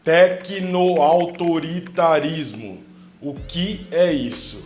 Tecnoautoritarismo. O que é isso?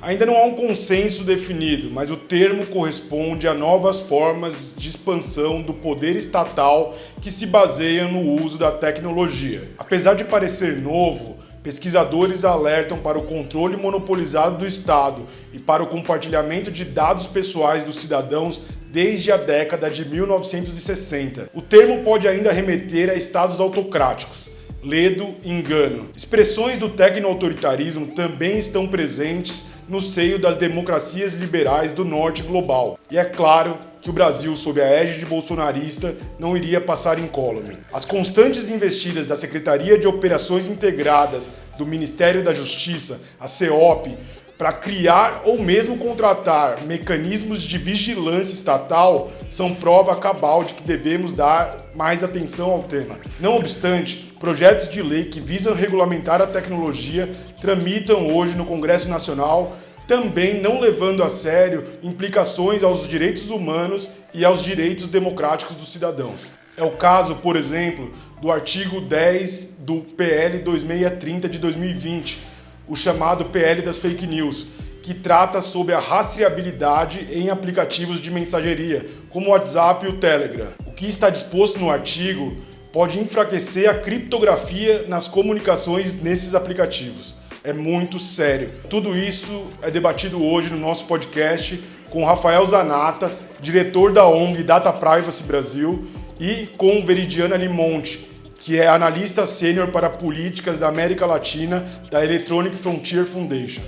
Ainda não há um consenso definido, mas o termo corresponde a novas formas de expansão do poder estatal que se baseiam no uso da tecnologia. Apesar de parecer novo, pesquisadores alertam para o controle monopolizado do Estado e para o compartilhamento de dados pessoais dos cidadãos desde a década de 1960. O termo pode ainda remeter a estados autocráticos. Ledo, engano. Expressões do tecno-autoritarismo também estão presentes no seio das democracias liberais do norte global. E é claro que o Brasil, sob a égide bolsonarista, não iria passar incólume. As constantes investidas da Secretaria de Operações Integradas do Ministério da Justiça, a CEOP, para criar ou mesmo contratar mecanismos de vigilância estatal são prova cabal de que devemos dar mais atenção ao tema. Não obstante, projetos de lei que visam regulamentar a tecnologia tramitam hoje no Congresso Nacional, também não levando a sério implicações aos direitos humanos e aos direitos democráticos dos cidadãos. É o caso, por exemplo, do artigo 10 do PL 2630 de 2020, o chamado PL das Fake News, que trata sobre a rastreabilidade em aplicativos de mensageria, como o WhatsApp e o Telegram. O que está disposto no artigo pode enfraquecer a criptografia nas comunicações nesses aplicativos. É muito sério. Tudo isso é debatido hoje no nosso podcast com Rafael Zanata, diretor da ONG Data Privacy Brasil, e com Veridiana Limonte, que é analista sênior para políticas da América Latina da Electronic Frontier Foundation.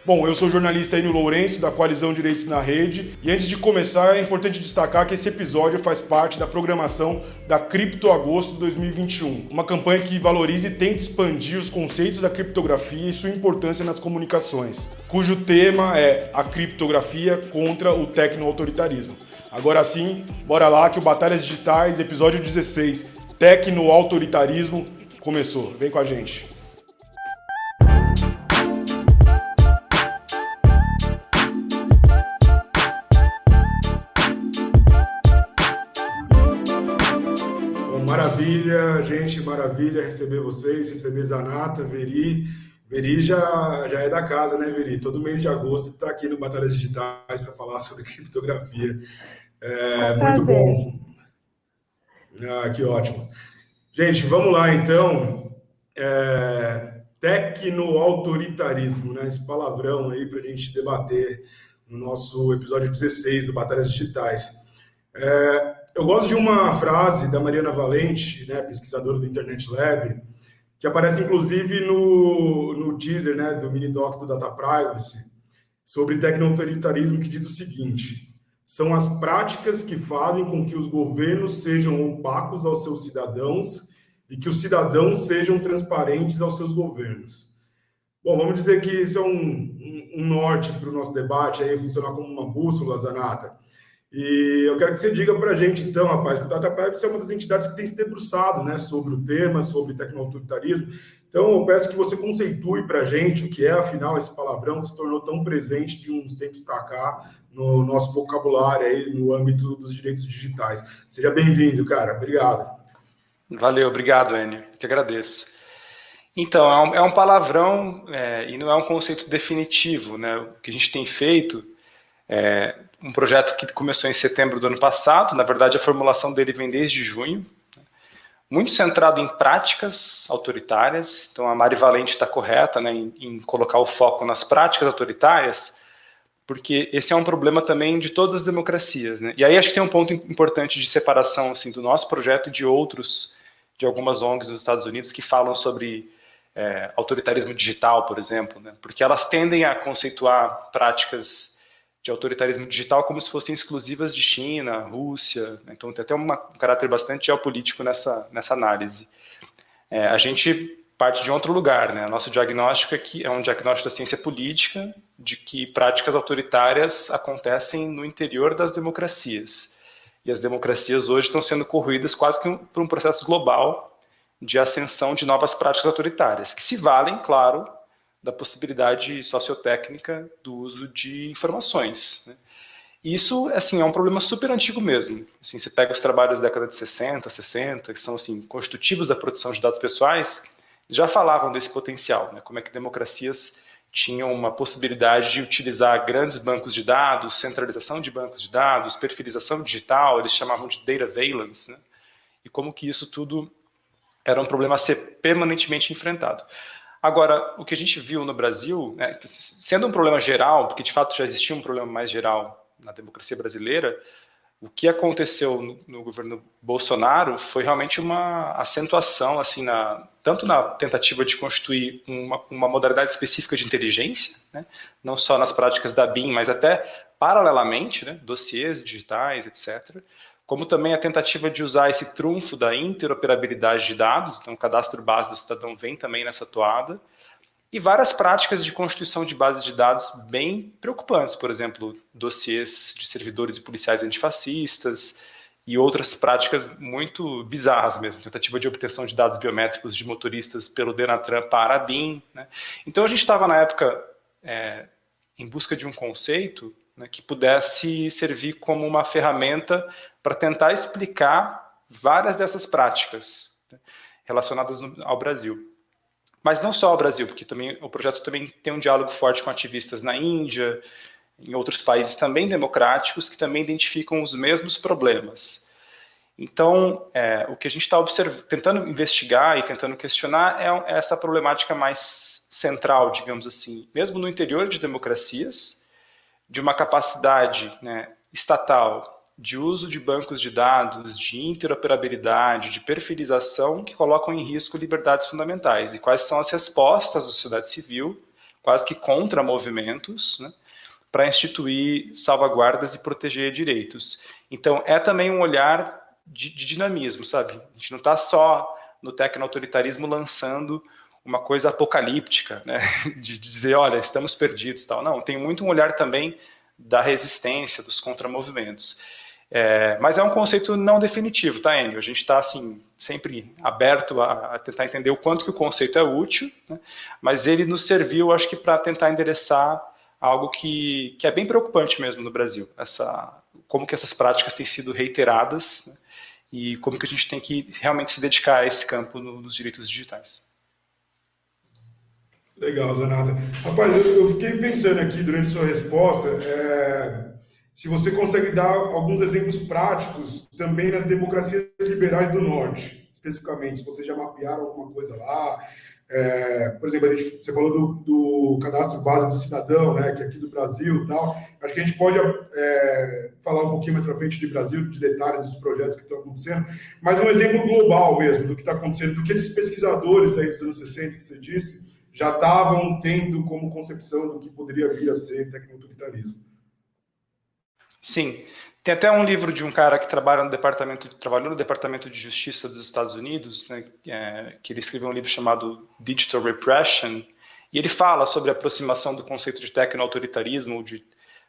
Bom, eu sou o jornalista Enio Lourenço, da Coalizão Direitos na Rede, e antes de começar é importante destacar que esse episódio faz parte da programação da Cripto Agosto 2021, uma campanha que valoriza e tenta expandir os conceitos da criptografia e sua importância nas comunicações, cujo tema é a criptografia contra o tecno-autoritarismo. Agora sim, bora lá que o Batalhas Digitais, episódio 16, Tecno-autoritarismo, começou. Vem com a gente. Bom, maravilha, gente, maravilha receber vocês, receber Zanata, Veri. Veri já é da casa, né, Veri? Todo mês de agosto está aqui no Batalhas Digitais para falar sobre criptografia. Muito bom. Que ótimo. Gente, vamos lá então. Tecno-autoritarismo, né? Esse palavrão aí para a gente debater no nosso episódio 16 do Batalhas Digitais. Eu gosto de uma frase da Mariana Valente, né, pesquisadora do Internet Lab, que aparece inclusive no teaser, né, do mini-doc do Data Privacy, sobre tecno-autoritarismo, que diz o seguinte: são as práticas que fazem com que os governos sejam opacos aos seus cidadãos e que os cidadãos sejam transparentes aos seus governos. Bom, vamos dizer que isso é um norte para o nosso debate, aí funcionar como uma bússola, Zanata. E eu quero que você diga para a gente, então, rapaz, que o Data Privacy é uma das entidades que tem se debruçado, né, sobre o tema, sobre tecno-autoritarismo. Então, eu peço que você conceitue para a gente o que é, afinal, esse palavrão que se tornou tão presente de uns tempos para cá no nosso vocabulário, aí, no âmbito dos direitos digitais. Seja bem-vindo, cara. Obrigado. Valeu, obrigado, Enio, que agradeço. Então, é um palavrão e não é um conceito definitivo, né? O que a gente tem feito é um projeto que começou em setembro do ano passado, na verdade a formulação dele vem desde junho, muito centrado em práticas autoritárias. Então a Mari Valente está correta, né, em colocar o foco nas práticas autoritárias, porque esse é um problema também de todas as democracias, né? E aí acho que tem um ponto importante de separação assim, do nosso projeto e de outros, de algumas ONGs nos Estados Unidos que falam sobre autoritarismo digital, por exemplo, né? Porque elas tendem a conceituar práticas de autoritarismo digital como se fossem exclusivas de China, Rússia, né? Então tem até um caráter bastante geopolítico nessa análise. A gente parte de um outro lugar, né? Nosso diagnóstico é um diagnóstico da ciência política, de que práticas autoritárias acontecem no interior das democracias. E as democracias hoje estão sendo corroídas quase que por um processo global de ascensão de novas práticas autoritárias, que se valem, claro, da possibilidade sociotécnica do uso de informações, né? E isso, assim, é um problema super antigo mesmo. Assim, você pega os trabalhos da década de 60, 60, que são, assim, constitutivos da proteção de dados pessoais, já falavam desse potencial, né? Como é que democracias tinham uma possibilidade de utilizar grandes bancos de dados, centralização de bancos de dados, perfilização digital, eles chamavam de data valence, né? E como que isso tudo era um problema a ser permanentemente enfrentado. Agora, o que a gente viu no Brasil, né, sendo um problema geral, porque de fato já existia um problema mais geral na democracia brasileira, o que aconteceu no governo Bolsonaro foi realmente uma acentuação, assim, tanto na tentativa de constituir uma modalidade específica de inteligência, né, não só nas práticas da BIM, mas até paralelamente, né, dossiês digitais, etc., como também a tentativa de usar esse trunfo da interoperabilidade de dados, então o cadastro base do cidadão vem também nessa toada, e várias práticas de constituição de bases de dados bem preocupantes, por exemplo, dossiês de servidores e policiais antifascistas e outras práticas muito bizarras mesmo, tentativa de obtenção de dados biométricos de motoristas pelo Denatran para a BIM, né? Então a gente estava na época em busca de um conceito, né, que pudesse servir como uma ferramenta para tentar explicar várias dessas práticas, né, relacionadas ao Brasil. Mas não só ao Brasil, porque também o projeto também tem um diálogo forte com ativistas na Índia, em outros países também democráticos, que também identificam os mesmos problemas. Então, o que a gente está tentando investigar e tentando questionar é essa problemática mais central, digamos assim, mesmo no interior de democracias, de uma capacidade, né, estatal de uso de bancos de dados, de interoperabilidade, de perfilização que colocam em risco liberdades fundamentais. E quais são as respostas da sociedade civil, quase que contra movimentos, né, para instituir salvaguardas e proteger direitos. Então, é também um olhar de dinamismo, sabe? A gente não está só no tecno-autoritarismo lançando uma coisa apocalíptica, né? De dizer, olha, estamos perdidos, tal. Não, tem muito um olhar também da resistência, dos contramovimentos. Mas é um conceito não definitivo, tá, Enio? A gente está, assim, sempre aberto a tentar entender o quanto que o conceito é útil, né? Mas ele nos serviu, acho que, para tentar endereçar algo que é bem preocupante mesmo no Brasil, como que essas práticas têm sido reiteradas, né? E como que a gente tem que realmente se dedicar a esse campo nos direitos digitais. Legal, Zanata. Rapaz, eu fiquei pensando aqui durante sua resposta, se você consegue dar alguns exemplos práticos também nas democracias liberais do Norte, especificamente, se vocês já mapearam alguma coisa lá. Por exemplo, você falou do cadastro base do cidadão, né, que é aqui do Brasil e tal. Acho que a gente pode falar um pouquinho mais para frente de Brasil, de detalhes dos projetos que estão acontecendo, mas um exemplo global mesmo do que está acontecendo, do que esses pesquisadores aí dos anos 60 que você disse já estavam tendo como concepção do que poderia vir a ser tecno-autoritarismo. Sim, tem até um livro de um cara que trabalhou no Departamento de Justiça dos Estados Unidos, né, que ele escreveu um livro chamado Digital Repression, e ele fala sobre a aproximação do conceito de tecno-autoritarismo, ou de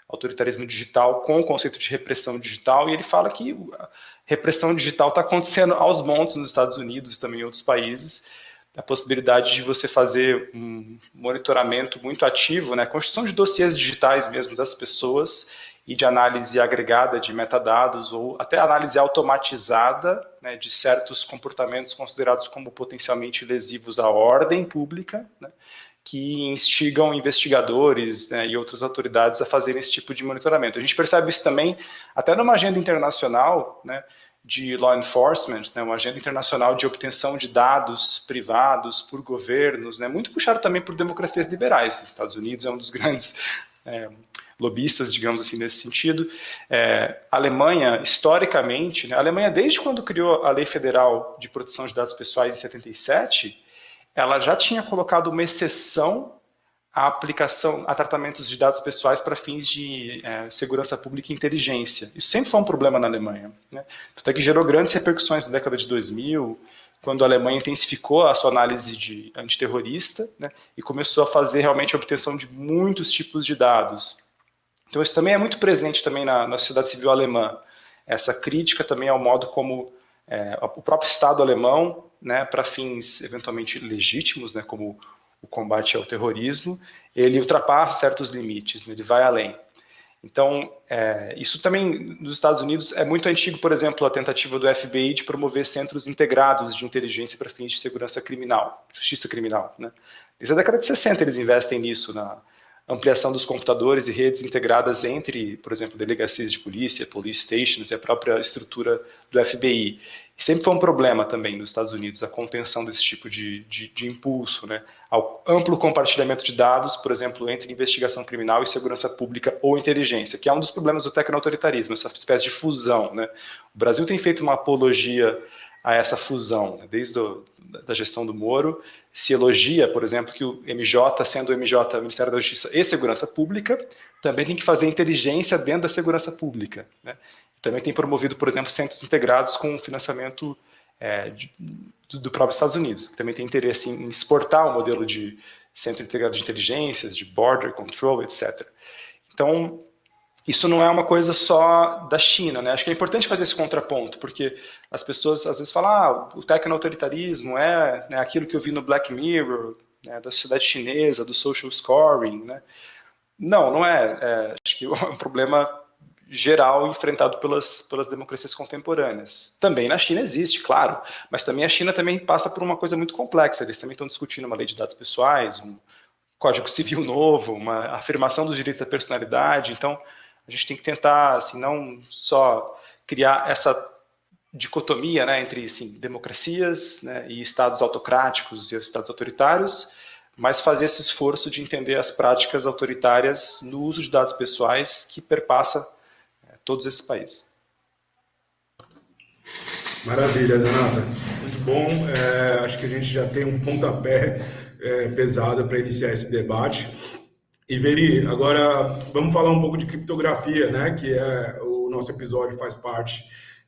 autoritarismo digital, com o conceito de repressão digital, e ele fala que a repressão digital está acontecendo aos montes nos Estados Unidos e também em outros países, a possibilidade de você fazer um monitoramento muito ativo, né, construção de dossiês digitais mesmo das pessoas e de análise agregada de metadados ou até análise automatizada, né, de certos comportamentos considerados como potencialmente lesivos à ordem pública, né, que instigam investigadores, né, e outras autoridades a fazerem esse tipo de monitoramento. A gente percebe isso também até numa agenda internacional, né, de law enforcement, né, uma agenda internacional de obtenção de dados privados por governos, né, muito puxado também por democracias liberais. Os Estados Unidos é um dos grandes lobistas, digamos assim, nesse sentido. A Alemanha, historicamente, né, a Alemanha, desde quando criou a Lei Federal de Proteção de Dados Pessoais em 77, ela já tinha colocado uma exceção à aplicação a tratamentos de dados pessoais para fins de segurança pública e inteligência. Isso sempre foi um problema na Alemanha, né? Até que gerou grandes repercussões na década de 2000, quando a Alemanha intensificou a sua análise de antiterrorista, né, e começou a fazer realmente a obtenção de muitos tipos de dados. Então isso também é muito presente também na sociedade civil alemã, essa crítica também ao modo como o próprio Estado alemão, né, para fins eventualmente legítimos, né, como o combate ao terrorismo, ele ultrapassa certos limites, né, ele vai além. Então, isso também nos Estados Unidos é muito antigo, por exemplo, a tentativa do FBI de promover centros integrados de inteligência para fins de segurança criminal, justiça criminal, né? Desde a década de 60 eles investem nisso, na ampliação dos computadores e redes integradas entre, por exemplo, delegacias de polícia, police stations e a própria estrutura do FBI. E sempre foi um problema também nos Estados Unidos a contenção desse tipo de impulso, né, ao amplo compartilhamento de dados, por exemplo, entre investigação criminal e segurança pública ou inteligência, que é um dos problemas do tecnoautoritarismo, essa espécie de fusão, né. O Brasil tem feito uma apologia a essa fusão, né, desde da gestão do Moro. Se elogia, por exemplo, que o MJ, sendo o MJ Ministério da Justiça e Segurança Pública, também tem que fazer inteligência dentro da segurança pública, né? Também tem promovido, por exemplo, centros integrados com financiamento do próprio Estados Unidos, que também tem interesse em exportar o modelo de centro integrado de inteligências, de border control, etc. Então, isso não é uma coisa só da China, né? Acho que é importante fazer esse contraponto, porque as pessoas às vezes falam, o tecnoautoritarismo é, né, aquilo que eu vi no Black Mirror, né, da sociedade chinesa, do social scoring, né? Não é. Acho que é um problema geral enfrentado pelas democracias contemporâneas. Também na China existe, claro, mas também a China também passa por uma coisa muito complexa. Eles também estão discutindo uma lei de dados pessoais, um Código Civil novo, uma afirmação dos direitos da personalidade. Então, a gente tem que tentar, assim, não só criar essa dicotomia, né, entre, assim, democracias, né, e estados autocráticos e estados autoritários, mas fazer esse esforço de entender as práticas autoritárias no uso de dados pessoais que perpassa todos esses países. Maravilha, Zanata. Muito bom. Acho que a gente já tem um pontapé pesado para iniciar esse debate. E Veri, agora vamos falar um pouco de criptografia, né? Que o nosso episódio faz parte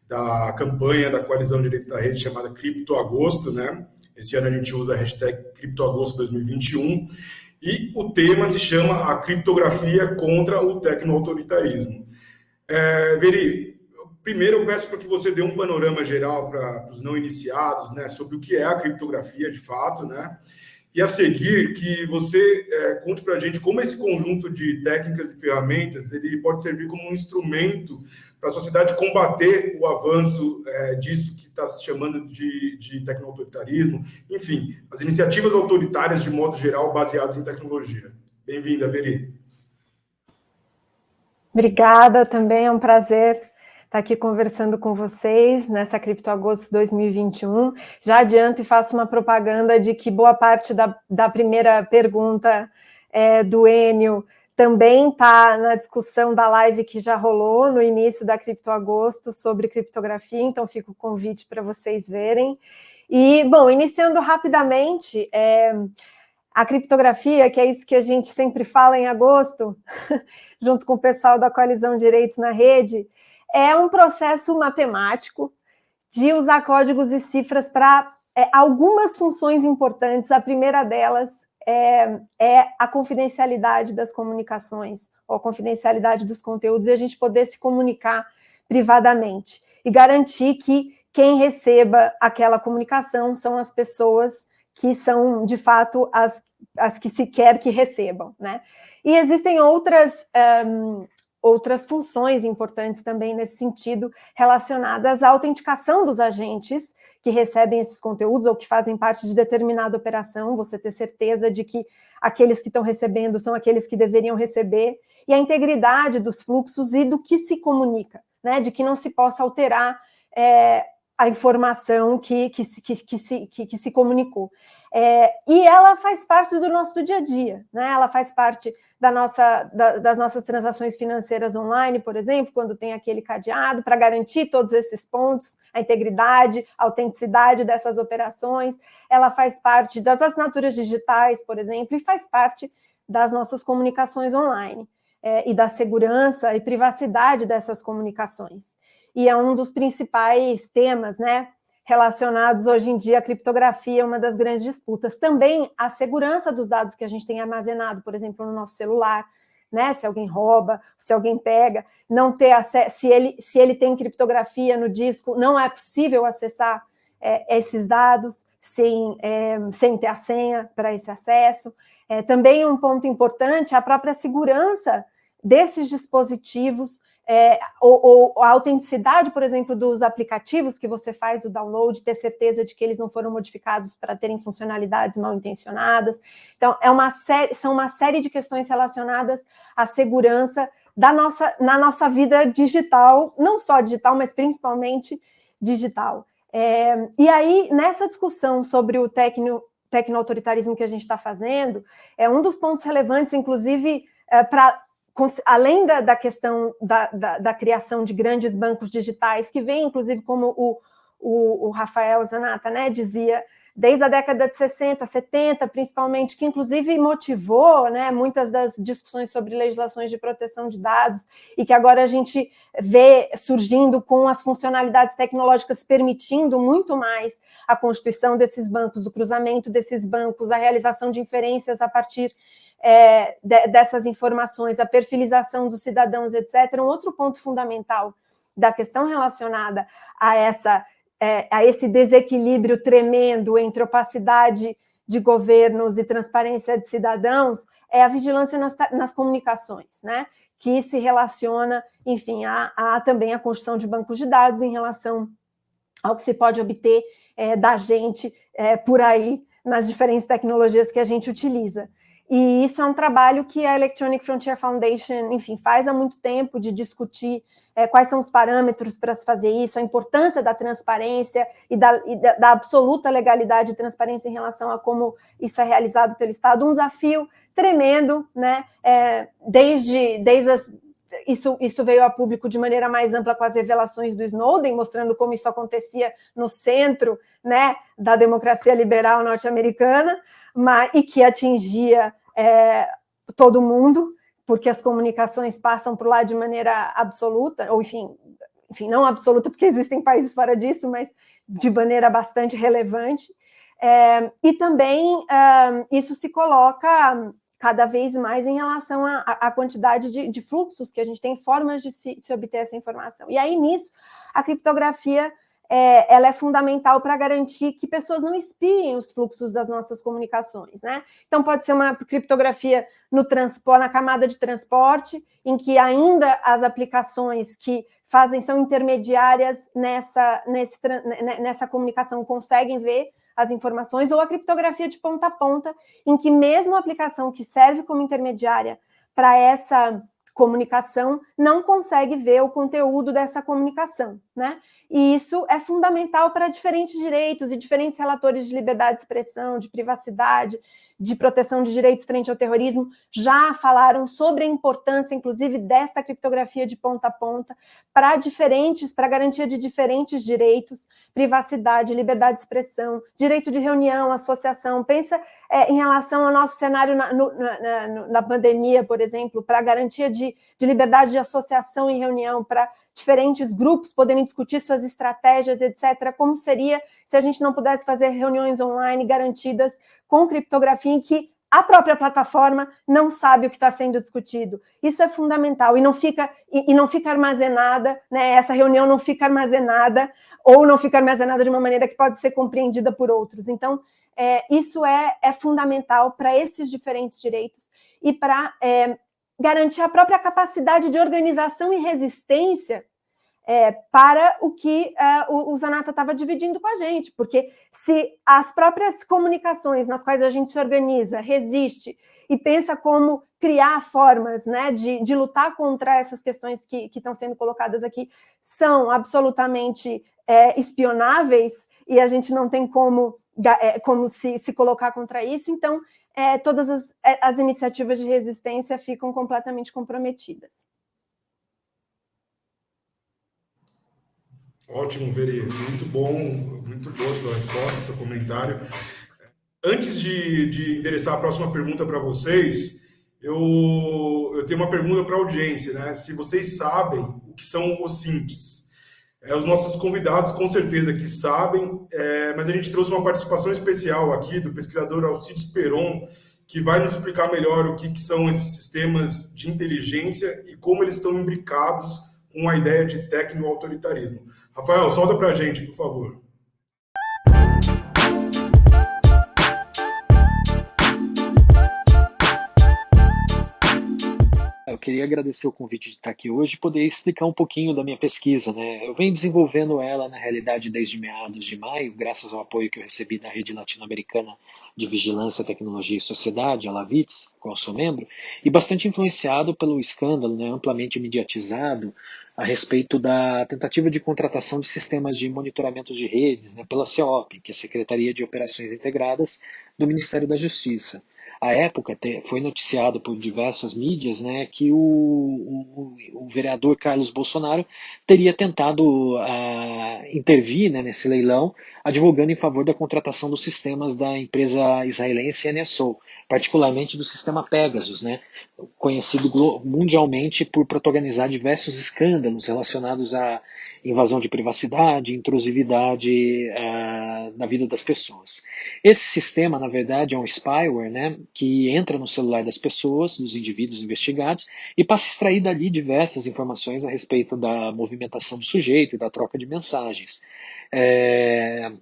da campanha da Coalizão Direitos da Rede chamada CriptoAgosto, né? Esse ano a gente usa a hashtag CriptoAgosto 2021 e o tema se chama a criptografia contra o tecnoautoritarismo. Veri, primeiro eu peço para que você dê um panorama geral para os não iniciados, né? Sobre o que é a criptografia de fato, né? E a seguir, que você conte para a gente como esse conjunto de técnicas e ferramentas ele pode servir como um instrumento para a sociedade combater o avanço disso que está se chamando de tecnoautoritarismo, enfim, as iniciativas autoritárias de modo geral baseadas em tecnologia. Bem-vinda, Veri. Obrigada, também é um prazer estar aqui conversando com vocês nessa CriptoAgosto 2021. Já adianto e faço uma propaganda de que boa parte da primeira pergunta do Enio também está na discussão da live que já rolou no início da CriptoAgosto sobre criptografia, então fica o convite para vocês verem. E, bom, iniciando rapidamente, a criptografia, que é isso que a gente sempre fala em agosto, junto com o pessoal da Coalizão Direitos na Rede, é um processo matemático de usar códigos e cifras para algumas funções importantes. A primeira delas é a confidencialidade das comunicações, ou a confidencialidade dos conteúdos, e a gente poder se comunicar privadamente. E garantir que quem receba aquela comunicação são as pessoas que são, de fato, as que se quer que recebam, né? E existem outras funções importantes também nesse sentido, relacionadas à autenticação dos agentes que recebem esses conteúdos ou que fazem parte de determinada operação, você ter certeza de que aqueles que estão recebendo são aqueles que deveriam receber, e a integridade dos fluxos e do que se comunica, né? De que não se possa alterar a informação que se comunicou. E ela faz parte do nosso dia a dia, né? Ela faz parte das nossas transações financeiras online, por exemplo, quando tem aquele cadeado para garantir todos esses pontos, a integridade, a autenticidade dessas operações. Ela faz parte das assinaturas digitais, por exemplo, e faz parte das nossas comunicações online, e da segurança e privacidade dessas comunicações. E é um dos principais temas, né, relacionados hoje em dia à criptografia, uma das grandes disputas. Também a segurança dos dados que a gente tem armazenado, por exemplo, no nosso celular, né, se alguém rouba, se alguém pega, não ter acesso, se ele tem criptografia no disco, não é possível acessar esses dados sem ter a senha para esse acesso. Também um ponto importante, a própria segurança desses dispositivos, ou a autenticidade, por exemplo, dos aplicativos que você faz o download, ter certeza de que eles não foram modificados para terem funcionalidades mal intencionadas. Então, são uma série de questões relacionadas à segurança na nossa vida digital, não só digital, mas principalmente digital. E aí, nessa discussão sobre o tecno-autoritarismo que a gente está fazendo, um dos pontos relevantes, inclusive, além da questão da criação de grandes bancos digitais, que vem, inclusive, como o Rafael Zanata, né, dizia, desde a década de 60, 70, principalmente, que inclusive motivou, né, muitas das discussões sobre legislações de proteção de dados, e que agora a gente vê surgindo com as funcionalidades tecnológicas permitindo muito mais a constituição desses bancos, o cruzamento desses bancos, a realização de inferências a partir dessas informações, a perfilização dos cidadãos, etc. Um outro ponto fundamental da questão relacionada a esse desequilíbrio tremendo entre opacidade de governos e transparência de cidadãos é a vigilância nas comunicações, né? Que se relaciona, enfim, também a construção de bancos de dados em relação ao que se pode obter da gente por aí nas diferentes tecnologias que a gente utiliza. E isso é um trabalho que a Electronic Frontier Foundation, enfim, faz há muito tempo, de discutir quais são os parâmetros para se fazer isso, a importância da transparência e da absoluta legalidade e transparência em relação a como isso é realizado pelo Estado. Um desafio tremendo, né? Isso veio a público de maneira mais ampla com as revelações do Snowden, mostrando como isso acontecia no centro, né, da democracia liberal norte-americana, e que atingia todo mundo, porque as comunicações passam por lá de maneira absoluta, ou enfim, não absoluta, porque existem países fora disso, mas de maneira bastante relevante. E também isso se coloca cada vez mais em relação à quantidade de fluxos que a gente tem, formas de se obter essa informação. E aí, nisso, a criptografia ela é fundamental para garantir que pessoas não espiem os fluxos das nossas comunicações, né? Então, pode ser uma criptografia na camada de transporte, em que ainda as aplicações que são intermediárias nessa comunicação conseguem ver as informações, ou a criptografia de ponta a ponta, em que mesmo a aplicação que serve como intermediária para essa comunicação não consegue ver o conteúdo dessa comunicação, né? E isso é fundamental para diferentes direitos e diferentes relatores de liberdade de expressão, de privacidade, de proteção de direitos frente ao terrorismo, já falaram sobre a importância, inclusive, desta criptografia de ponta a ponta para garantia de diferentes direitos, privacidade, liberdade de expressão, direito de reunião, associação. Pensa em relação ao nosso cenário na pandemia, por exemplo, para a garantia de liberdade de associação e reunião, para diferentes grupos poderem discutir suas estratégias, etc. Como seria se a gente não pudesse fazer reuniões online garantidas com criptografia, em que a própria plataforma não sabe o que está sendo discutido. Isso é fundamental, e não fica armazenada, né? Essa reunião não fica armazenada, ou não fica armazenada de uma maneira que pode ser compreendida por outros. Então, isso é fundamental para esses diferentes direitos e para garantir a própria capacidade de organização e resistência para o que o Zanata estava dividindo com a gente, porque se as próprias comunicações nas quais a gente se organiza, resiste e pensa como criar formas, né, de lutar contra essas questões que estão sendo colocadas aqui, são absolutamente espionáveis, e a gente não tem como se colocar contra isso, então todas as iniciativas de resistência ficam completamente comprometidas. Ótimo, Veri. Muito boa sua resposta, seu comentário. Antes de endereçar a próxima pergunta para vocês, eu tenho uma pergunta para a audiência, né? Se vocês sabem o que são os SIMPs. Os nossos convidados, com certeza, que sabem, mas a gente trouxe uma participação especial aqui do pesquisador Alcides Peron, que vai nos explicar melhor o que são esses sistemas de inteligência e como eles estão imbricados com a ideia de tecno-autoritarismo. Rafael, solta para a gente, por favor. Eu queria agradecer o convite de estar aqui hoje e poder explicar um pouquinho da minha pesquisa, né? Eu venho desenvolvendo ela, na realidade, desde meados de maio, graças ao apoio que eu recebi da Rede Latino-Americana de Vigilância, Tecnologia e Sociedade, a LAVITS, qual eu sou membro, e bastante influenciado pelo escândalo, né, amplamente mediatizado a respeito da tentativa de contratação de sistemas de monitoramento de redes, né, pela CEOP, que é a Secretaria de Operações Integradas do Ministério da Justiça. À época, foi noticiado por diversas mídias, né, que o vereador Carlos Bolsonaro teria tentado intervir, né, nesse leilão, advogando em favor da contratação dos sistemas da empresa israelense NSO, particularmente do sistema Pegasus, né, conhecido mundialmente por protagonizar diversos escândalos relacionados à invasão de privacidade, intrusividade na vida das pessoas. Esse sistema, na verdade, é um spyware, né, que entra no celular das pessoas, dos indivíduos investigados, e passa a extrair dali diversas informações a respeito da movimentação do sujeito e da troca de mensagens.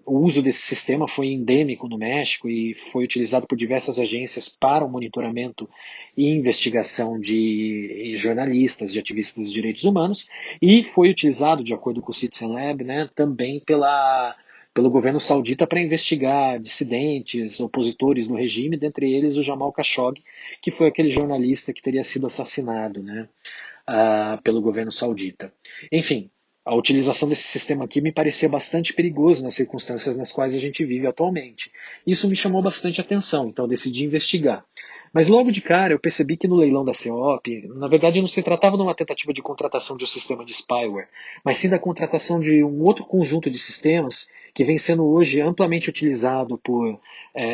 O uso desse sistema foi endêmico no México e foi utilizado por diversas agências para o monitoramento e investigação de jornalistas, de ativistas de direitos humanos, e foi utilizado, de acordo com o Citizen Lab, né, também pelo governo saudita para investigar dissidentes, opositores do regime, dentre eles o Jamal Khashoggi, que foi aquele jornalista que teria sido assassinado, né, pelo governo saudita. Enfim, a utilização desse sistema aqui me parecia bastante perigoso nas circunstâncias nas quais a gente vive atualmente. Isso me chamou bastante atenção, então eu decidi investigar. Mas logo de cara eu percebi que no leilão da CEOP, na verdade não se tratava de uma tentativa de contratação de um sistema de spyware, mas sim da contratação de um outro conjunto de sistemas que vem sendo hoje amplamente utilizado por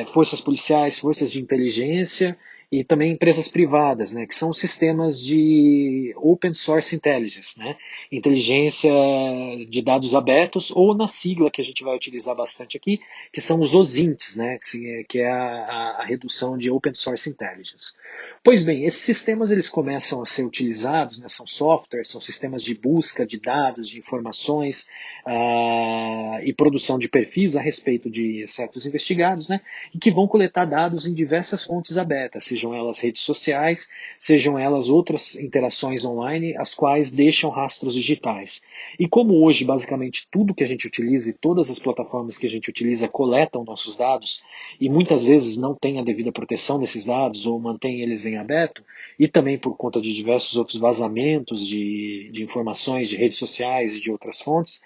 forças policiais, forças de inteligência e também empresas privadas, né, que são sistemas de Open Source Intelligence, né, inteligência de dados abertos, ou na sigla que a gente vai utilizar bastante aqui, que são os OSINTs, né, que é a redução de Open Source Intelligence. Pois bem, esses sistemas eles começam a ser utilizados, né, são softwares, são sistemas de busca de dados, de informações e produção de perfis a respeito de certos investigados, né, e que vão coletar dados em diversas fontes abertas, sejam elas redes sociais, sejam elas outras interações online, as quais deixam rastros digitais. E como hoje, basicamente, tudo que a gente utiliza e todas as plataformas que a gente utiliza coletam nossos dados e muitas vezes não tem a devida proteção desses dados ou mantém eles em aberto, e também por conta de diversos outros vazamentos de informações de redes sociais e de outras fontes,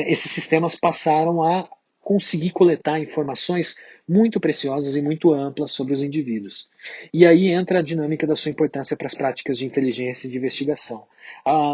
esses sistemas passaram a conseguir coletar informações muito preciosas e muito amplas sobre os indivíduos. E aí entra a dinâmica da sua importância para as práticas de inteligência e de investigação.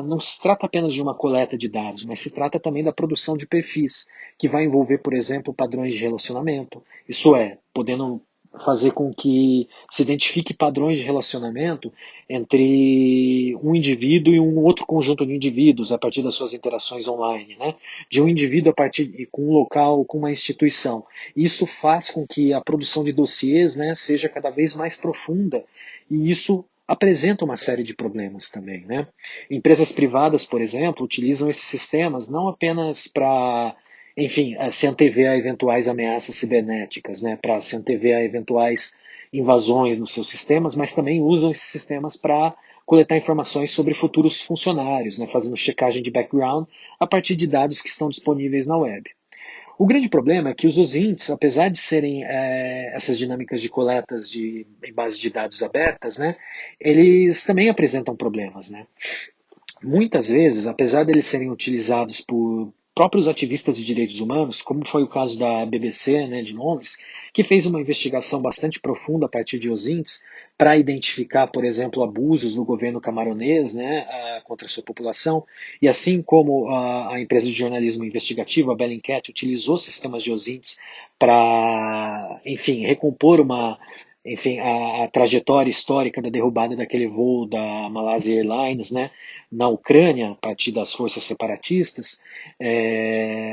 Não se trata apenas de uma coleta de dados, mas se trata também da produção de perfis, que vai envolver, por exemplo, padrões de relacionamento, isso é, podendo fazer com que se identifique padrões de relacionamento entre um indivíduo e um outro conjunto de indivíduos a partir das suas interações online, né? De um indivíduo a partir com um local, com uma instituição. Isso faz com que a produção de dossiês, né, seja cada vez mais profunda, e isso apresenta uma série de problemas também, né? Empresas privadas, por exemplo, utilizam esses sistemas não apenas para, enfim, se antever a eventuais ameaças cibernéticas, né, para se antever a eventuais invasões nos seus sistemas, mas também usam esses sistemas para coletar informações sobre futuros funcionários, né, fazendo checagem de background a partir de dados que estão disponíveis na web. O grande problema é que os OSINTs, apesar de serem essas dinâmicas de coletas em base de dados abertas, né, eles também apresentam problemas, né. Muitas vezes, apesar de eles serem utilizados por próprios ativistas de direitos humanos, como foi o caso da BBC, né, de Londres, que fez uma investigação bastante profunda a partir de OSINTs para identificar, por exemplo, abusos no governo camaronês, né, contra a sua população, e assim como a empresa de jornalismo investigativo, a Bellingcat, utilizou sistemas de OSINTs para, enfim, recompor a trajetória histórica da derrubada daquele voo da Malaysia Airlines, né, na Ucrânia, a partir das forças separatistas.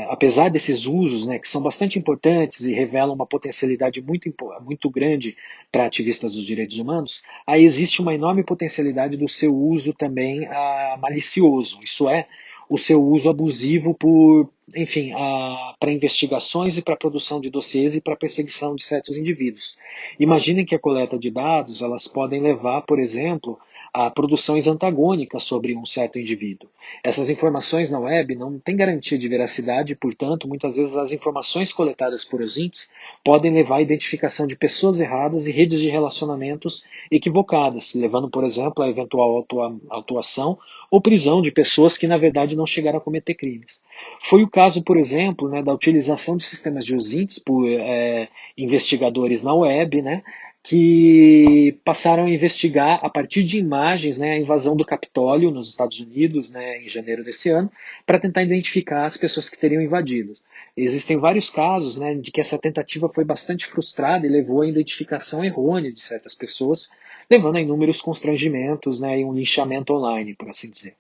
Apesar desses usos, né, que são bastante importantes e revelam uma potencialidade muito grande para ativistas dos direitos humanos, aí existe uma enorme potencialidade do seu uso também malicioso, isso é, o seu uso abusivo para investigações e para a produção de dossiês e para a perseguição de certos indivíduos. Imaginem que a coleta de dados elas podem levar, por exemplo, a produções antagônicas sobre um certo indivíduo. Essas informações na web não têm garantia de veracidade, portanto, muitas vezes as informações coletadas por osintes podem levar à identificação de pessoas erradas e redes de relacionamentos equivocadas, levando, por exemplo, a eventual autuação ou prisão de pessoas que, na verdade, não chegaram a cometer crimes. Foi o caso, por exemplo, né, da utilização de sistemas de osintes por investigadores na web, né, que passaram a investigar a partir de imagens, né, a invasão do Capitólio nos Estados Unidos, né, em janeiro desse ano, para tentar identificar as pessoas que teriam invadido. Existem vários casos, né, de que essa tentativa foi bastante frustrada e levou à identificação errônea de certas pessoas, levando a inúmeros constrangimentos, né, e um linchamento online, por assim dizer.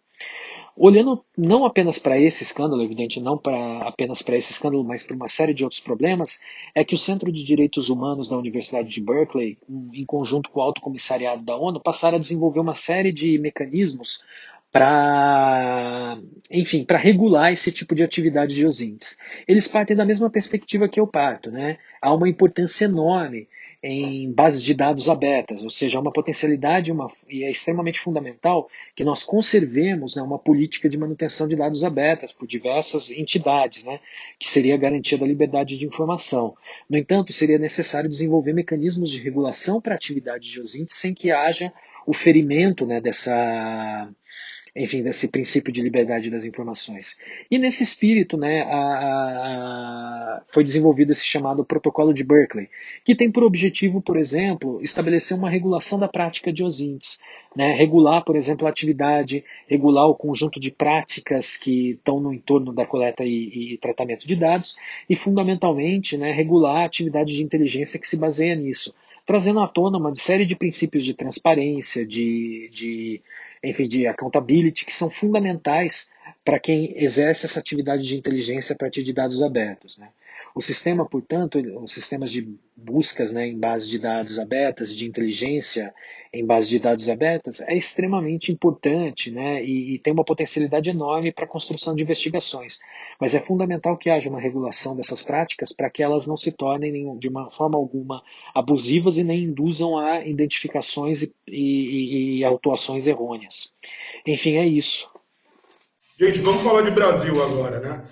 Olhando não apenas para esse escândalo, evidente, não apenas para esse escândalo, mas para uma série de outros problemas, é que o Centro de Direitos Humanos da Universidade de Berkeley, em conjunto com o Alto Comissariado da ONU, passaram a desenvolver uma série de mecanismos para, enfim, para regular esse tipo de atividade de osintes. Eles partem da mesma perspectiva que eu parto, né? Há uma importância enorme em bases de dados abertas, ou seja, há uma potencialidade e é extremamente fundamental que nós conservemos, né, uma política de manutenção de dados abertas por diversas entidades, né, que seria a garantia da liberdade de informação. No entanto, seria necessário desenvolver mecanismos de regulação para a atividade de osintes sem que haja o ferimento, né, desse princípio de liberdade das informações. E nesse espírito, né, foi desenvolvido esse chamado Protocolo de Berkeley, que tem por objetivo, por exemplo, estabelecer uma regulação da prática de osintes, né, regular, por exemplo, a atividade, regular o conjunto de práticas que estão no entorno da coleta e tratamento de dados, e fundamentalmente, né, regular a atividade de inteligência que se baseia nisso, trazendo à tona uma série de princípios de transparência, de accountability, que são fundamentais para quem exerce essa atividade de inteligência a partir de dados abertos, né? O sistema, portanto, os sistemas de buscas, né, em base de dados abertas, de inteligência em base de dados abertas, é extremamente importante, né, e tem uma potencialidade enorme para a construção de investigações. Mas é fundamental que haja uma regulação dessas práticas para que elas não se tornem, de uma forma alguma, abusivas e nem induzam a identificações e autuações errôneas. Enfim, é isso. Gente, vamos falar de Brasil agora, né?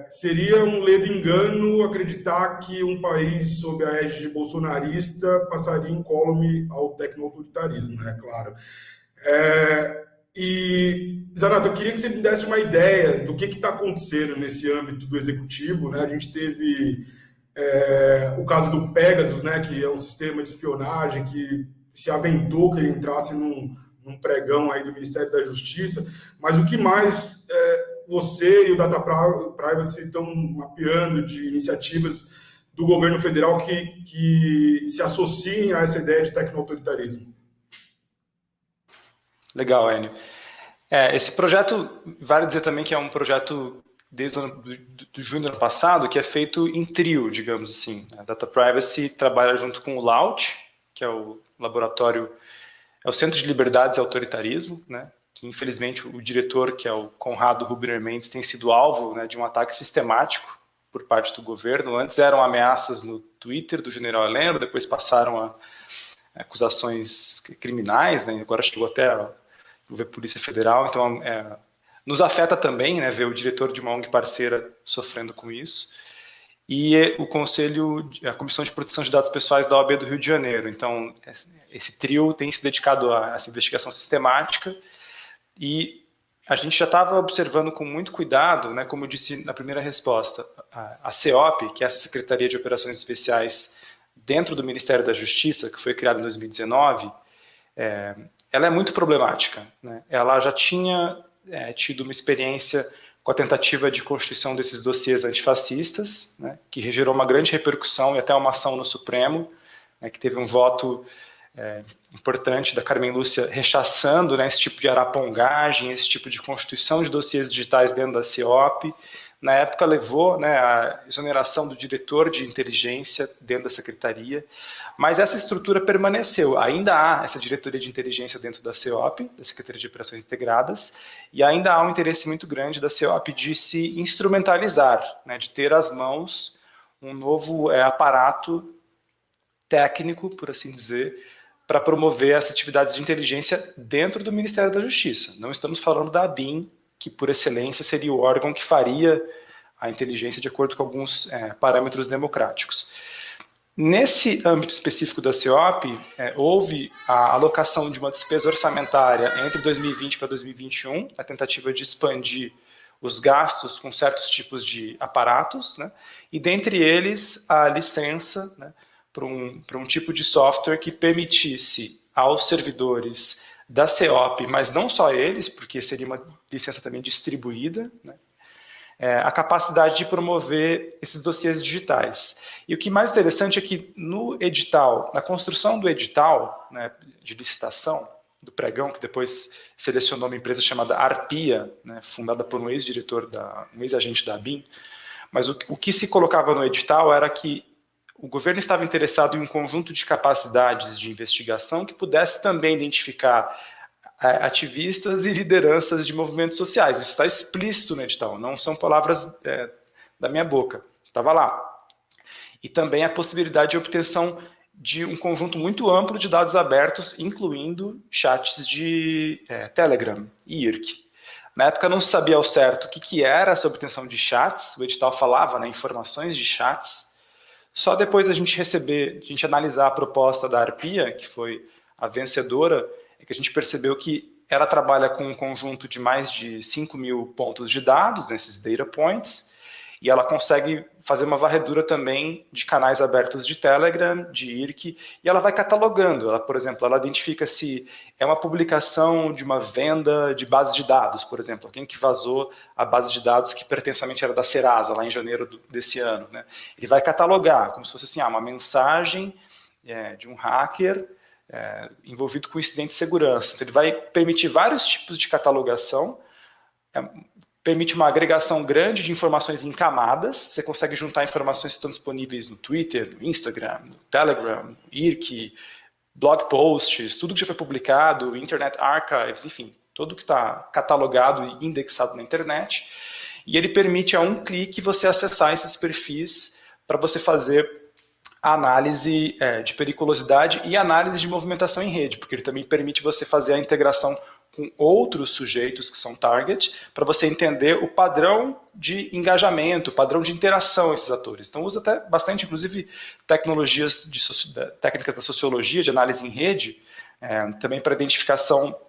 Seria um ledo engano acreditar que um país sob a égide bolsonarista passaria incólume ao tecno-autoritarismo, né? Claro. E, Zanato, eu queria que você me desse uma ideia do que está acontecendo nesse âmbito do executivo, né? A gente teve o caso do Pegasus, né? Que é um sistema de espionagem que se aventou que ele entrasse num pregão aí do Ministério da Justiça, mas o que mais você e o Data Privacy estão mapeando de iniciativas do governo federal que se associem a essa ideia de tecno-autoritarismo? Legal, Enio. Esse projeto, vale dizer também que é um projeto desde do junho do ano passado, que é feito em trio, digamos assim. A Data Privacy trabalha junto com o LAUT, que é o laboratório, é o Centro de Liberdades e Autoritarismo, né, que infelizmente o diretor, que é o Conrado Rubner Mendes, tem sido alvo, né, de um ataque sistemático por parte do governo. Antes eram ameaças no Twitter do general Heleno, depois passaram a acusações criminais, né, agora chegou até a Polícia Federal, então nos afeta também, né, ver o diretor de uma ONG parceira sofrendo com isso. E a Comissão de Proteção de Dados Pessoais da OAB do Rio de Janeiro. Então, esse trio tem se dedicado a essa investigação sistemática e a gente já estava observando com muito cuidado, né, como eu disse na primeira resposta, a CEOP, que é essa Secretaria de Operações Especiais dentro do Ministério da Justiça, que foi criada em 2019, ela é muito problemática, né? Ela já tinha tido uma experiência com a tentativa de constituição desses dossiês antifascistas, né, que gerou uma grande repercussão e até uma ação no Supremo, né, que teve um voto importante da Carmen Lúcia rechaçando, né, esse tipo de arapongagem, esse tipo de constituição de dossiês digitais dentro da CEOP. Na época levou, né, à exoneração do diretor de inteligência dentro da secretaria, mas essa estrutura permaneceu. Ainda há essa diretoria de inteligência dentro da CEOP, da Secretaria de Operações Integradas, e ainda há um interesse muito grande da CEOP de se instrumentalizar, né, de ter às mãos um novo aparato técnico, por assim dizer, para promover as atividades de inteligência dentro do Ministério da Justiça. Não estamos falando da ABIN, que por excelência seria o órgão que faria a inteligência de acordo com alguns parâmetros democráticos. Nesse âmbito específico da CEOP, houve a alocação de uma despesa orçamentária entre 2020 para 2021, a tentativa de expandir os gastos com certos tipos de aparatos, né, e dentre eles a licença, né, para um tipo de software que permitisse aos servidores da CEOP, mas não só eles, porque seria uma licença também distribuída, né, a capacidade de promover esses dossiês digitais. E o que mais interessante é que no edital, na construção do edital, né, de licitação, do pregão, que depois selecionou uma empresa chamada Arpia, né, fundada por um ex-diretor, um ex-agente da ABIN, mas o que se colocava no edital era que o governo estava interessado em um conjunto de capacidades de investigação que pudesse também identificar ativistas e lideranças de movimentos sociais. Isso está explícito no edital, não são palavras da minha boca, estava lá. E também a possibilidade de obtenção de um conjunto muito amplo de dados abertos, incluindo chats de Telegram e IRC. Na época não se sabia ao certo o que era essa obtenção de chats, o edital falava, né, informações de chats. Só depois da gente analisar a proposta da Arpia, que foi a vencedora, é que a gente percebeu que ela trabalha com um conjunto de mais de 5.000 pontos de dados, nesses data points, e ela consegue fazer uma varredura também de canais abertos de Telegram, de IRC, e ela vai catalogando. Ela, por exemplo, ela identifica se é uma publicação de uma venda de base de dados, por exemplo, alguém que vazou a base de dados que pertenciamente era da Serasa, lá em janeiro desse ano, né? Ele vai catalogar, como se fosse assim, uma mensagem de um hacker envolvido com incidente de segurança. Então, ele vai permitir vários tipos de catalogação, permite uma agregação grande de informações em camadas. Você consegue juntar informações que estão disponíveis no Twitter, no Instagram, no Telegram, no IRC, blog posts, tudo que já foi publicado, Internet Archives, enfim, tudo que está catalogado e indexado na internet. E ele permite a um clique você acessar esses perfis para você fazer a análise de periculosidade e análise de movimentação em rede, porque ele também permite você fazer a integração com outros sujeitos que são target, para você entender o padrão de engajamento, o padrão de interação esses atores. Então usa até bastante, inclusive, tecnologias, técnicas da sociologia, de análise em rede, também para identificação,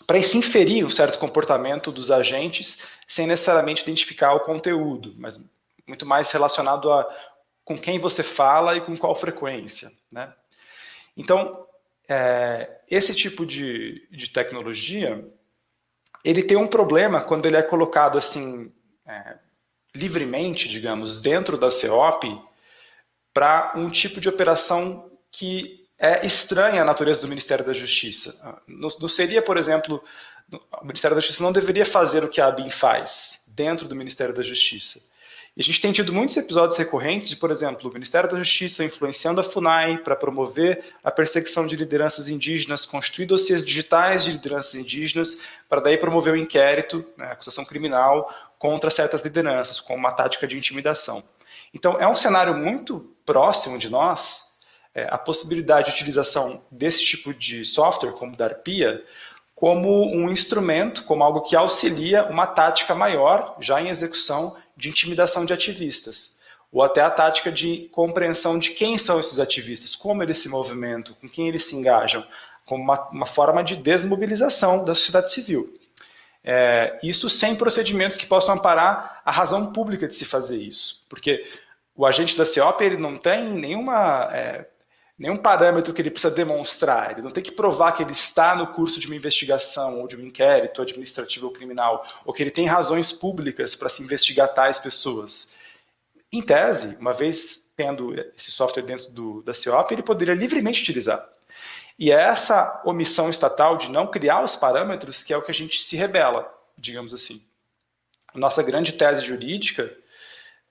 para se inferir um certo comportamento dos agentes, sem necessariamente identificar o conteúdo, mas muito mais relacionado a com quem você fala e com qual frequência, né? Então, esse tipo de tecnologia, ele tem um problema quando ele é colocado assim, livremente, digamos, dentro da CEOP, para um tipo de operação que é estranha à natureza do Ministério da Justiça. Não seria, por exemplo, o Ministério da Justiça não deveria fazer o que a ABIN faz dentro do Ministério da Justiça. E a gente tem tido muitos episódios recorrentes de, por exemplo, o Ministério da Justiça influenciando a FUNAI para promover a perseguição de lideranças indígenas, constituir dossiês digitais de lideranças indígenas, para daí promover o inquérito, né, acusação criminal, contra certas lideranças, com uma tática de intimidação. Então, é um cenário muito próximo de nós, a possibilidade de utilização desse tipo de software, como o da Arpia, como um instrumento, como algo que auxilia uma tática maior, já em execução, de intimidação de ativistas, ou até a tática de compreensão de quem são esses ativistas, como eles se movimentam, com quem eles se engajam, como uma forma de desmobilização da sociedade civil. Isso sem procedimentos que possam amparar a razão pública de se fazer isso, porque o agente da CEOP ele não tem nenhum parâmetro que ele precisa demonstrar, ele não tem que provar que ele está no curso de uma investigação ou de um inquérito administrativo ou criminal, ou que ele tem razões públicas para se investigar tais pessoas. Em tese, uma vez tendo esse software dentro da CEOP, ele poderia livremente utilizar. E é essa omissão estatal de não criar os parâmetros que é o que a gente se rebela, digamos assim. A nossa grande tese jurídica,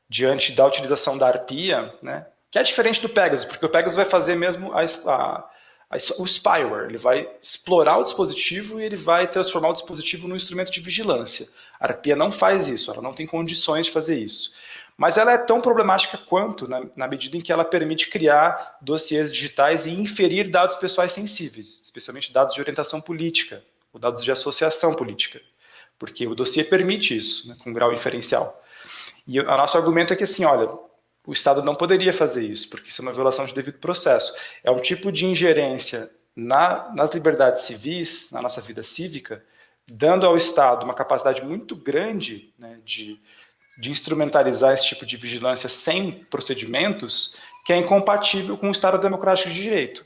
diante da utilização da Arpia, né, que é diferente do Pegasus, porque o Pegasus vai fazer mesmo o spyware, ele vai explorar o dispositivo e ele vai transformar o dispositivo num instrumento de vigilância. A Arpia não faz isso, ela não tem condições de fazer isso. mas ela é tão problemática quanto, na medida em que ela permite criar dossiês digitais e inferir dados pessoais sensíveis, especialmente dados de orientação política, ou dados de associação política, porque o dossiê permite isso, né, com grau inferencial. E o nosso argumento é que, assim, olha, o Estado não poderia fazer isso, porque isso é uma violação de devido processo. É um tipo de ingerência nas liberdades civis, na nossa vida cívica, dando ao Estado uma capacidade muito grande, né, de instrumentalizar esse tipo de vigilância sem procedimentos, que é incompatível com o Estado democrático de direito.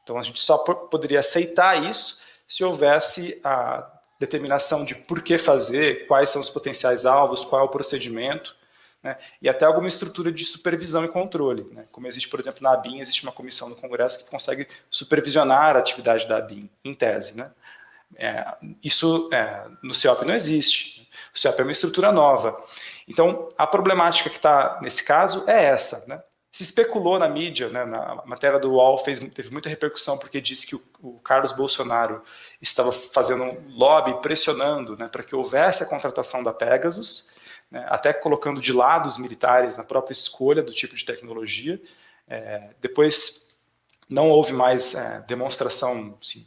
Então a gente só poderia aceitar isso se houvesse a determinação de por que fazer, quais são os potenciais alvos, qual é o procedimento, né, e até alguma estrutura de supervisão e controle. Né, como existe, por exemplo, na ABIN, existe uma comissão no Congresso que consegue supervisionar a atividade da ABIN, em tese. Né. Isso no CEOP não existe. O CEOP é uma estrutura nova. Então, a problemática que está nesse caso é essa. Né. Se especulou na mídia, né, na matéria do UOL teve muita repercussão porque disse que o Carlos Bolsonaro estava fazendo um lobby, pressionando, né, para que houvesse a contratação da Pegasus, né, até colocando de lado os militares na própria escolha do tipo de tecnologia. Depois não houve mais demonstração assim,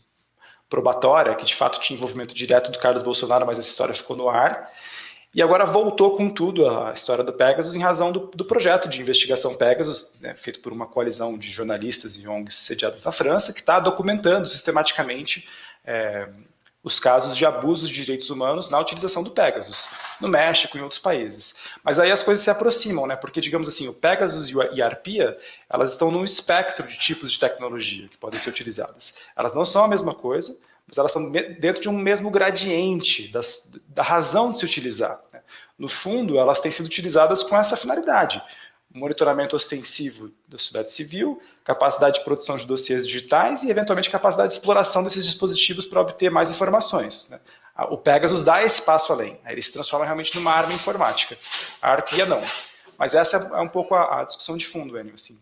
probatória, que de fato tinha envolvimento direto do Carlos Bolsonaro, mas essa história ficou no ar. E agora voltou com tudo a história do Pegasus em razão do projeto de investigação Pegasus, né, feito por uma coalizão de jornalistas e ONGs sediadas na França, que está documentando sistematicamente os casos de abusos de direitos humanos na utilização do Pegasus, no México e em outros países. Mas aí as coisas se aproximam, né, porque, digamos assim, o Pegasus e a ARPIA, elas estão num espectro de tipos de tecnologia que podem ser utilizadas. Elas não são a mesma coisa, mas elas estão dentro de um mesmo gradiente da razão de se utilizar. Né? No fundo, elas têm sido utilizadas com essa finalidade. Monitoramento ostensivo da sociedade civil, capacidade de produção de dossiês digitais e, eventualmente, capacidade de exploração desses dispositivos para obter mais informações. Né? O Pegasus dá esse passo além. Né? Ele se transforma realmente numa arma informática. A ARPIA não. Mas essa é um pouco a discussão de fundo, Enio. Assim,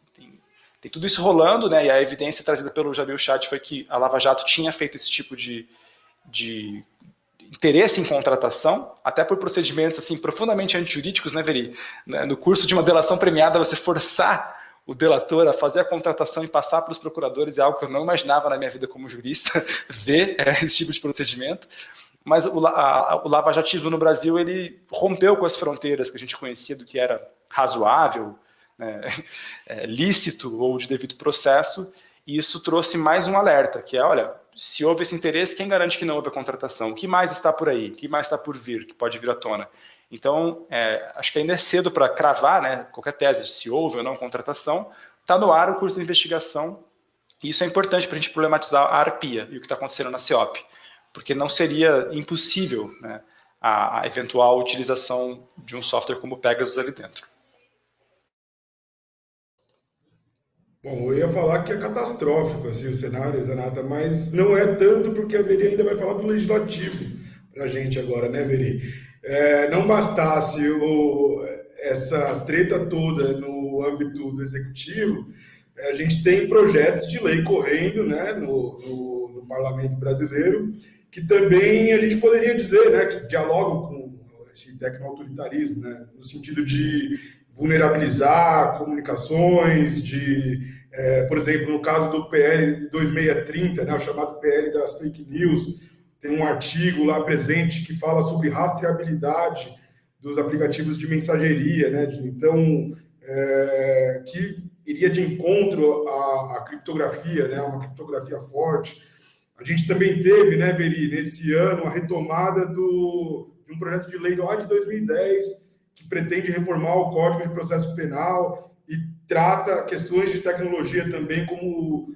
tem tudo isso rolando, né? E a evidência trazida pelo Jamil Chat foi que a Lava Jato tinha feito esse tipo de interesse em contratação, até por procedimentos assim, profundamente antijurídicos, né, Veri? No curso de uma delação premiada, você forçar o delator a fazer a contratação e passar para os procuradores é algo que eu não imaginava na minha vida como jurista, ver esse tipo de procedimento. Mas o lavajatismo no Brasil, ele rompeu com as fronteiras que a gente conhecia do que era razoável, né, lícito ou de devido processo, e isso trouxe mais um alerta, que é, olha, se houve esse interesse, quem garante que não houve a contratação? O que mais está por aí? O que mais está por vir, que pode vir à tona? Então, acho que ainda é cedo para cravar, né, qualquer tese, se houve ou não contratação. Está no ar o curso de investigação, e isso é importante para a gente problematizar a ARPIA e o que está acontecendo na CEOP, porque não seria impossível, né, a eventual utilização de um software como o Pegasus ali dentro. Bom, eu ia falar que é catastrófico assim, o cenário, Zanata, mas não é tanto porque a Veri ainda vai falar do legislativo para a gente agora, né, Veri? Não bastasse essa treta toda no âmbito do executivo, a gente tem projetos de lei correndo, né, no parlamento brasileiro, que também a gente poderia dizer, né, que dialogam com esse tecno-autoritarismo, né, no sentido de vulnerabilizar comunicações, por exemplo, no caso do PL 2630, né, o chamado PL das fake news, tem um artigo lá presente que fala sobre rastreabilidade dos aplicativos de mensageria, né, então, que iria de encontro à criptografia, né, uma criptografia forte. A gente também teve, né, Veri, nesse ano, a retomada de um projeto de lei lá de 2010, que pretende reformar o Código de Processo Penal e trata questões de tecnologia também como,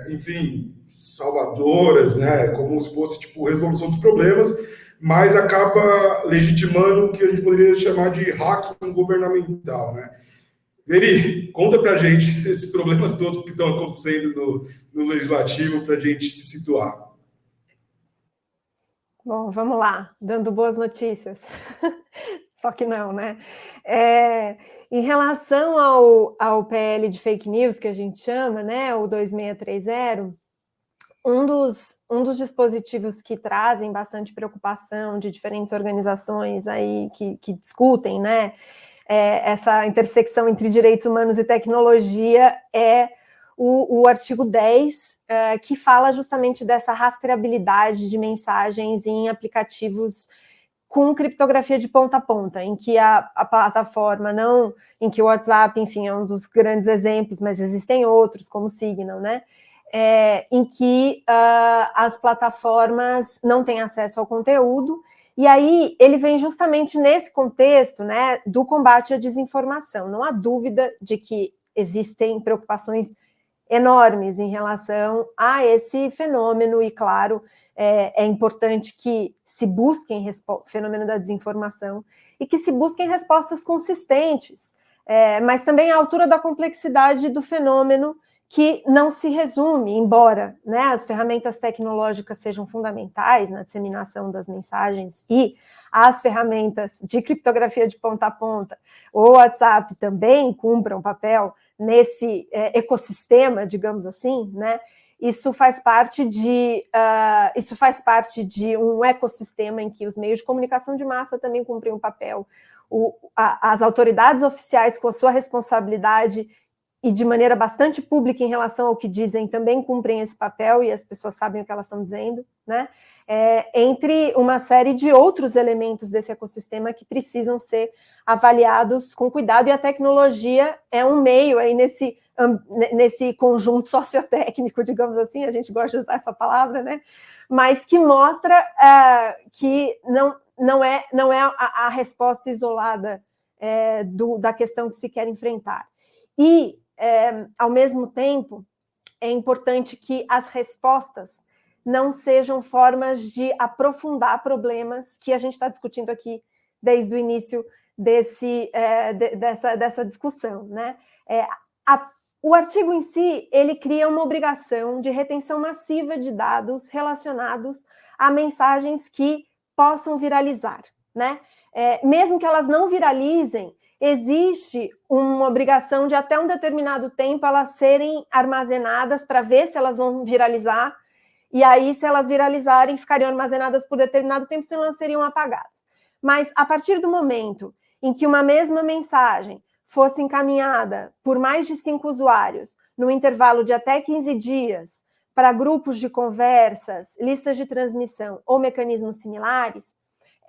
enfim, salvadoras, né, como se fosse tipo resolução dos problemas, mas acaba legitimando o que a gente poderia chamar de hacking governamental, né? Veri, conta pra gente esses problemas todos que estão acontecendo no Legislativo para a gente se situar. Bom, vamos lá, dando boas notícias. Só que não, né? Em relação ao PL de fake news, que a gente chama, né, o 2630, um dos dispositivos que trazem bastante preocupação de diferentes organizações aí que discutem, né, essa intersecção entre direitos humanos e tecnologia é o artigo 10, que fala justamente dessa rastreabilidade de mensagens em aplicativos com criptografia de ponta a ponta, em que a plataforma não, em que o WhatsApp, enfim, é um dos grandes exemplos, mas existem outros, como o Signal, né? Em que as plataformas não têm acesso ao conteúdo, e aí ele vem justamente nesse contexto, né, do combate à desinformação. Não há dúvida de que existem preocupações enormes em relação a esse fenômeno, e claro, é importante que se busquem fenômeno da desinformação e que se busquem respostas consistentes, mas também à altura da complexidade do fenômeno, que não se resume, embora, né, as ferramentas tecnológicas sejam fundamentais na disseminação das mensagens e as ferramentas de criptografia de ponta a ponta, o WhatsApp também cumpram papel nesse ecossistema, digamos assim, né? Isso faz parte de um ecossistema em que os meios de comunicação de massa também cumprem um papel. As autoridades oficiais, com a sua responsabilidade e de maneira bastante pública em relação ao que dizem, também cumprem esse papel, e as pessoas sabem o que elas estão dizendo, né? Entre uma série de outros elementos desse ecossistema que precisam ser avaliados com cuidado, e a tecnologia é um meio aí nesse conjunto sociotécnico, digamos assim, a gente gosta de usar essa palavra, né? Mas que mostra que não é a resposta isolada da questão que se quer enfrentar. E, ao mesmo tempo, é importante que as respostas não sejam formas de aprofundar problemas que a gente está discutindo aqui desde o início dessa discussão, né? O artigo em si, ele cria uma obrigação de retenção massiva de dados relacionados a mensagens que possam viralizar, né? Mesmo que elas não viralizem, existe uma obrigação de até um determinado tempo elas serem armazenadas para ver se elas vão viralizar, e aí, se elas viralizarem, ficariam armazenadas por determinado tempo, senão elas seriam apagadas. Mas, a partir do momento em que uma mesma mensagem fosse encaminhada por mais de 5 usuários, no intervalo de até 15 dias, para grupos de conversas, listas de transmissão ou mecanismos similares,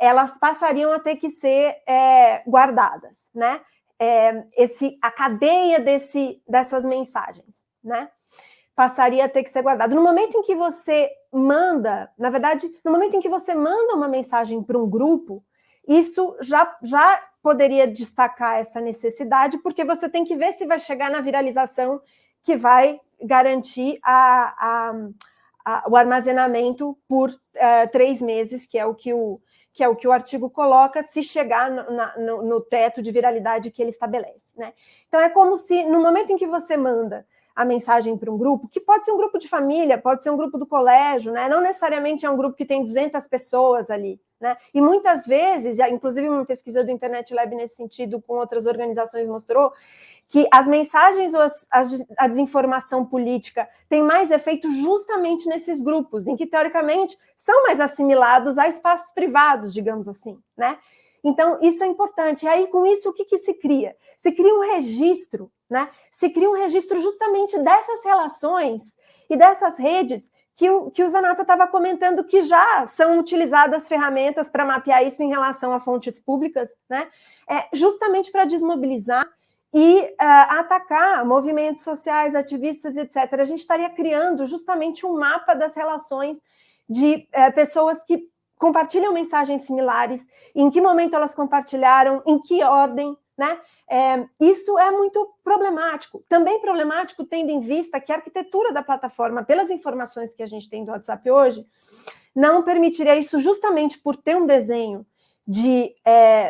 elas passariam a ter que ser guardadas, né? A cadeia dessas mensagens, né? Passaria a ter que ser guardada. No momento em que você manda, na verdade, no momento em que você manda uma mensagem para um grupo, isso já poderia destacar essa necessidade, porque você tem que ver se vai chegar na viralização que vai garantir o armazenamento por 3 meses, que é o que o artigo coloca, se chegar no teto de viralidade que ele estabelece, né? Então, é como se, no momento em que você manda a mensagem para um grupo, que pode ser um grupo de família, pode ser um grupo do colégio, né? Não necessariamente é um grupo que tem 200 pessoas ali, né? E muitas vezes, inclusive uma pesquisa do Internet Lab nesse sentido, com outras organizações, mostrou que as mensagens ou a desinformação política tem mais efeito justamente nesses grupos, em que, teoricamente, são mais assimilados a espaços privados, digamos assim, né? Então, isso é importante. E aí, com isso, o que se cria? Se cria um registro, né? Se cria um registro justamente dessas relações e dessas redes que o Zanata estava comentando, que já são utilizadas ferramentas para mapear isso em relação a fontes públicas, né? Justamente para desmobilizar e atacar movimentos sociais, ativistas, etc. A gente estaria criando justamente um mapa das relações de pessoas que compartilham mensagens similares, em que momento elas compartilharam, em que ordem, né? Isso é muito problemático. Também problemático, tendo em vista que a arquitetura da plataforma, pelas informações que a gente tem do WhatsApp hoje, não permitiria isso, justamente por ter um desenho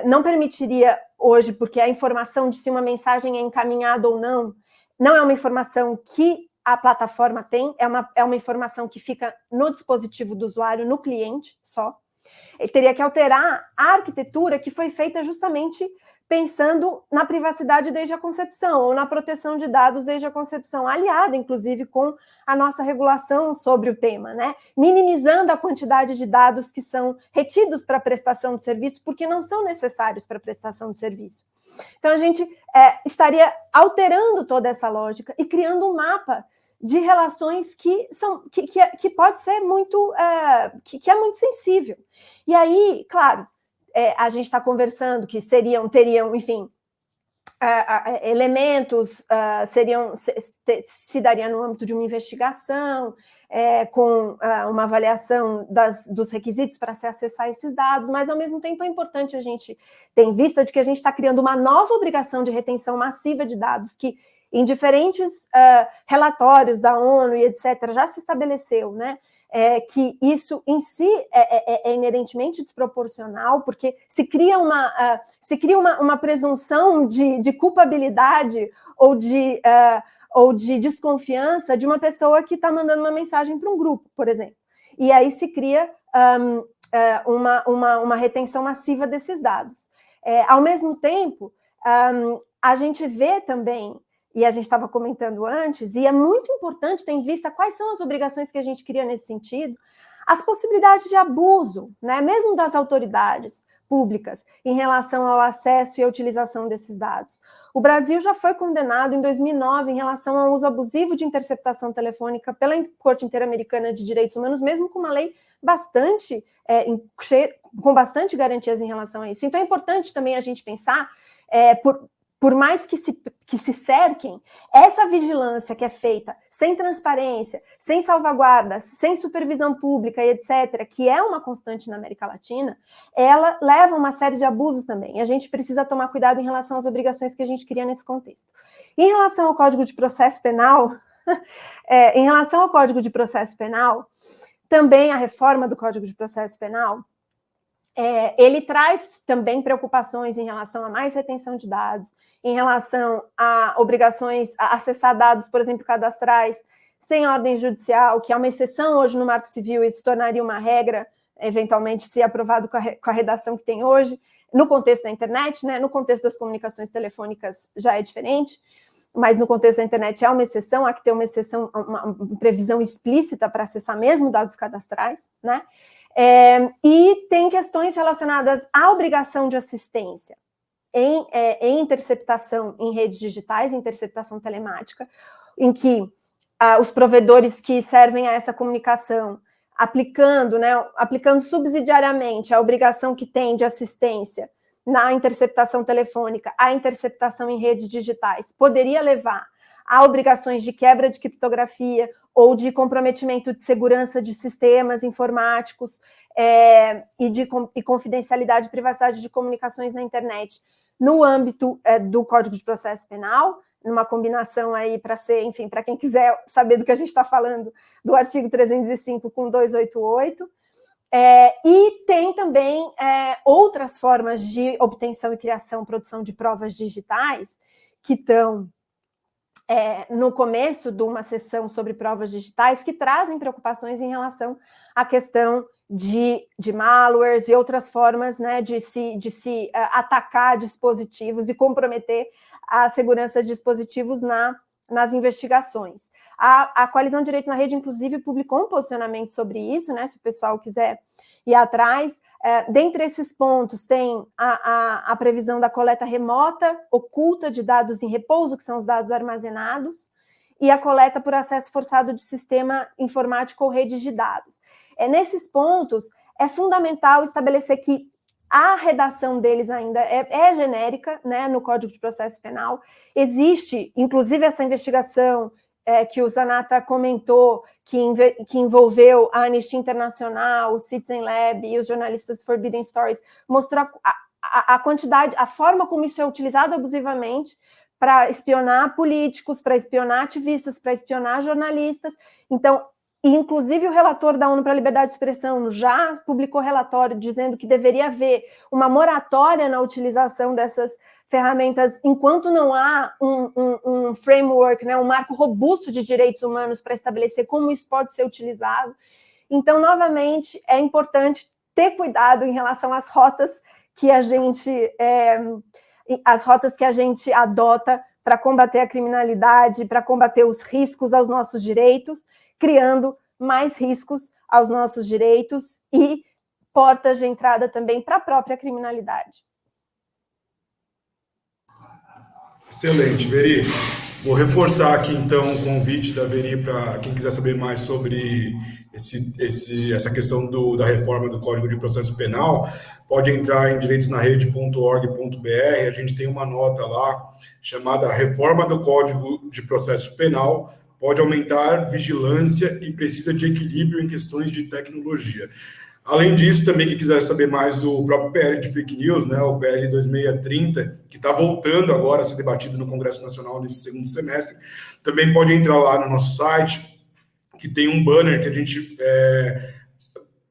não permitiria hoje, porque a informação de se uma mensagem é encaminhada ou não é uma informação que a plataforma tem, é uma informação que fica no dispositivo do usuário, no cliente só. Ele teria que alterar a arquitetura que foi feita justamente pensando na privacidade desde a concepção, ou na proteção de dados desde a concepção, aliada, inclusive, com a nossa regulação sobre o tema, né? Minimizando a quantidade de dados que são retidos para prestação de serviço, porque não são necessários para prestação de serviço. Então, a gente estaria alterando toda essa lógica e criando um mapa de relações que pode ser muito, que é muito sensível. E aí, claro, a gente está conversando que teriam, enfim, elementos, se daria no âmbito de uma investigação, com uma avaliação dos requisitos para se acessar esses dados, mas, ao mesmo tempo, é importante a gente ter em vista de que a gente está criando uma nova obrigação de retenção massiva de dados que, em diferentes relatórios da ONU e etc., já se estabeleceu, né? Que isso em si é inerentemente desproporcional, porque se cria uma presunção de culpabilidade ou de desconfiança de uma pessoa que está mandando uma mensagem para um grupo, por exemplo. E aí se cria uma retenção massiva desses dados. Ao mesmo tempo, a gente vê também, e a gente estava comentando antes, e é muito importante ter em vista quais são as obrigações que a gente cria nesse sentido, as possibilidades de abuso, né, mesmo das autoridades públicas, em relação ao acesso e à utilização desses dados. O Brasil já foi condenado em 2009 em relação ao uso abusivo de interceptação telefônica pela Corte Interamericana de Direitos Humanos, mesmo com uma lei com bastante garantias em relação a isso. Então é importante também a gente pensar, por mais que se cerquem, essa vigilância que é feita sem transparência, sem salvaguarda, sem supervisão pública e etc., que é uma constante na América Latina, ela leva a uma série de abusos também. E a gente precisa tomar cuidado em relação às obrigações que a gente cria nesse contexto. Em relação ao Código de Processo Penal, também a reforma do Código de Processo Penal, ele traz também preocupações em relação a mais retenção de dados, em relação a obrigações a acessar dados, por exemplo, cadastrais, sem ordem judicial, que é uma exceção hoje no Marco Civil e se tornaria uma regra, eventualmente, se aprovado com a redação que tem hoje, no contexto da internet, né? No contexto das comunicações telefônicas já é diferente, mas no contexto da internet é uma exceção, há que ter uma exceção, uma previsão explícita para acessar mesmo dados cadastrais, né? E tem questões relacionadas à obrigação de assistência em interceptação em redes digitais, interceptação telemática, em que os provedores que servem a essa comunicação, aplicando subsidiariamente a obrigação que tem de assistência na interceptação telefônica, à interceptação em redes digitais, poderia levar a obrigações de quebra de criptografia ou de comprometimento de segurança de sistemas informáticos e confidencialidade e privacidade de comunicações na internet no âmbito do Código de Processo Penal, numa combinação aí para ser, enfim, para quem quiser saber do que a gente está falando, do artigo 305 com 288. E tem também outras formas de obtenção e criação, produção de provas digitais, que estão no começo de uma sessão sobre provas digitais, que trazem preocupações em relação à questão de malwares e outras formas, né, de se atacar dispositivos e comprometer a segurança de dispositivos nas investigações. A Coalizão de Direitos na Rede, inclusive, publicou um posicionamento sobre isso, né, se o pessoal quiser ir atrás. Dentre esses pontos, tem a previsão da coleta remota, oculta de dados em repouso, que são os dados armazenados, e a coleta por acesso forçado de sistema informático ou redes de dados. Nesses pontos, é fundamental estabelecer que a redação deles ainda é genérica, né, no Código de Processo Penal. Existe, inclusive, essa investigação que o Zanata comentou, que envolveu a Anistia Internacional, o Citizen Lab e os jornalistas Forbidden Stories, mostrou a quantidade, a forma como isso é utilizado abusivamente para espionar políticos, para espionar ativistas, para espionar jornalistas. Então, inclusive o relator da ONU para a Liberdade de Expressão já publicou relatório dizendo que deveria haver uma moratória na utilização dessas ferramentas enquanto não há um framework, né, um marco robusto de direitos humanos para estabelecer como isso pode ser utilizado. Então, novamente, é importante ter cuidado em relação às rotas que a gente adota para combater a criminalidade, para combater os riscos aos nossos direitos, criando mais riscos aos nossos direitos e portas de entrada também para a própria criminalidade. Excelente, Veri. Vou reforçar aqui, então, o convite da Veri para quem quiser saber mais sobre essa questão da reforma do Código de Processo Penal, pode entrar em direitosnarede.org.br. A gente tem uma nota lá chamada Reforma do Código de Processo Penal, pode aumentar vigilância e precisa de equilíbrio em questões de tecnologia. Além disso, também quem quiser saber mais do próprio PL de fake news, né, o PL 2630, que está voltando agora a ser debatido no Congresso Nacional nesse segundo semestre, também pode entrar lá no nosso site, que tem um banner que a gente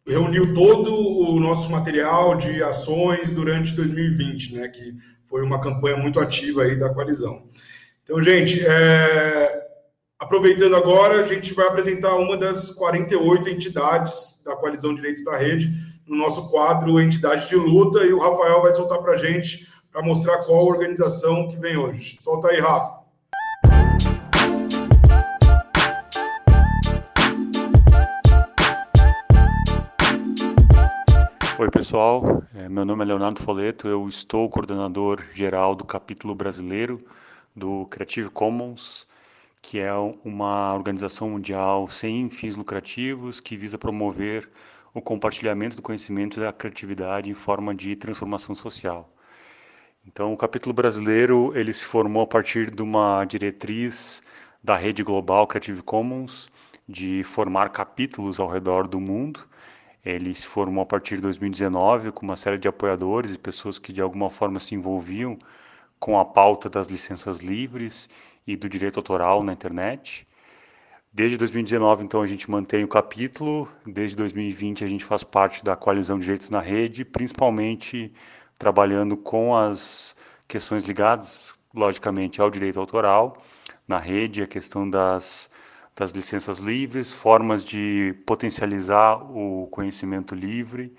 reuniu todo o nosso material de ações durante 2020, né, que foi uma campanha muito ativa aí da coalizão. Então, gente, aproveitando agora, a gente vai apresentar uma das 48 entidades da Coalizão Direitos da Rede no nosso quadro Entidade de Luta, e o Rafael vai soltar para a gente para mostrar qual a organização que vem hoje. Solta aí, Rafa. Oi, pessoal. Meu nome é Leonardo Foleto, eu estou coordenador geral do capítulo brasileiro do Creative Commons, que é uma organização mundial sem fins lucrativos que visa promover o compartilhamento do conhecimento e da criatividade em forma de transformação social. Então, o capítulo brasileiro ele se formou a partir de uma diretriz da rede global Creative Commons de formar capítulos ao redor do mundo. Ele se formou a partir de 2019 com uma série de apoiadores e pessoas que de alguma forma se envolviam com a pauta das licenças livres e do direito autoral na internet. Desde 2019, então, a gente mantém o capítulo. Desde 2020, a gente faz parte da Coalizão Direitos na Rede, principalmente trabalhando com as questões ligadas, logicamente, ao direito autoral na rede, a questão das licenças livres, formas de potencializar o conhecimento livre,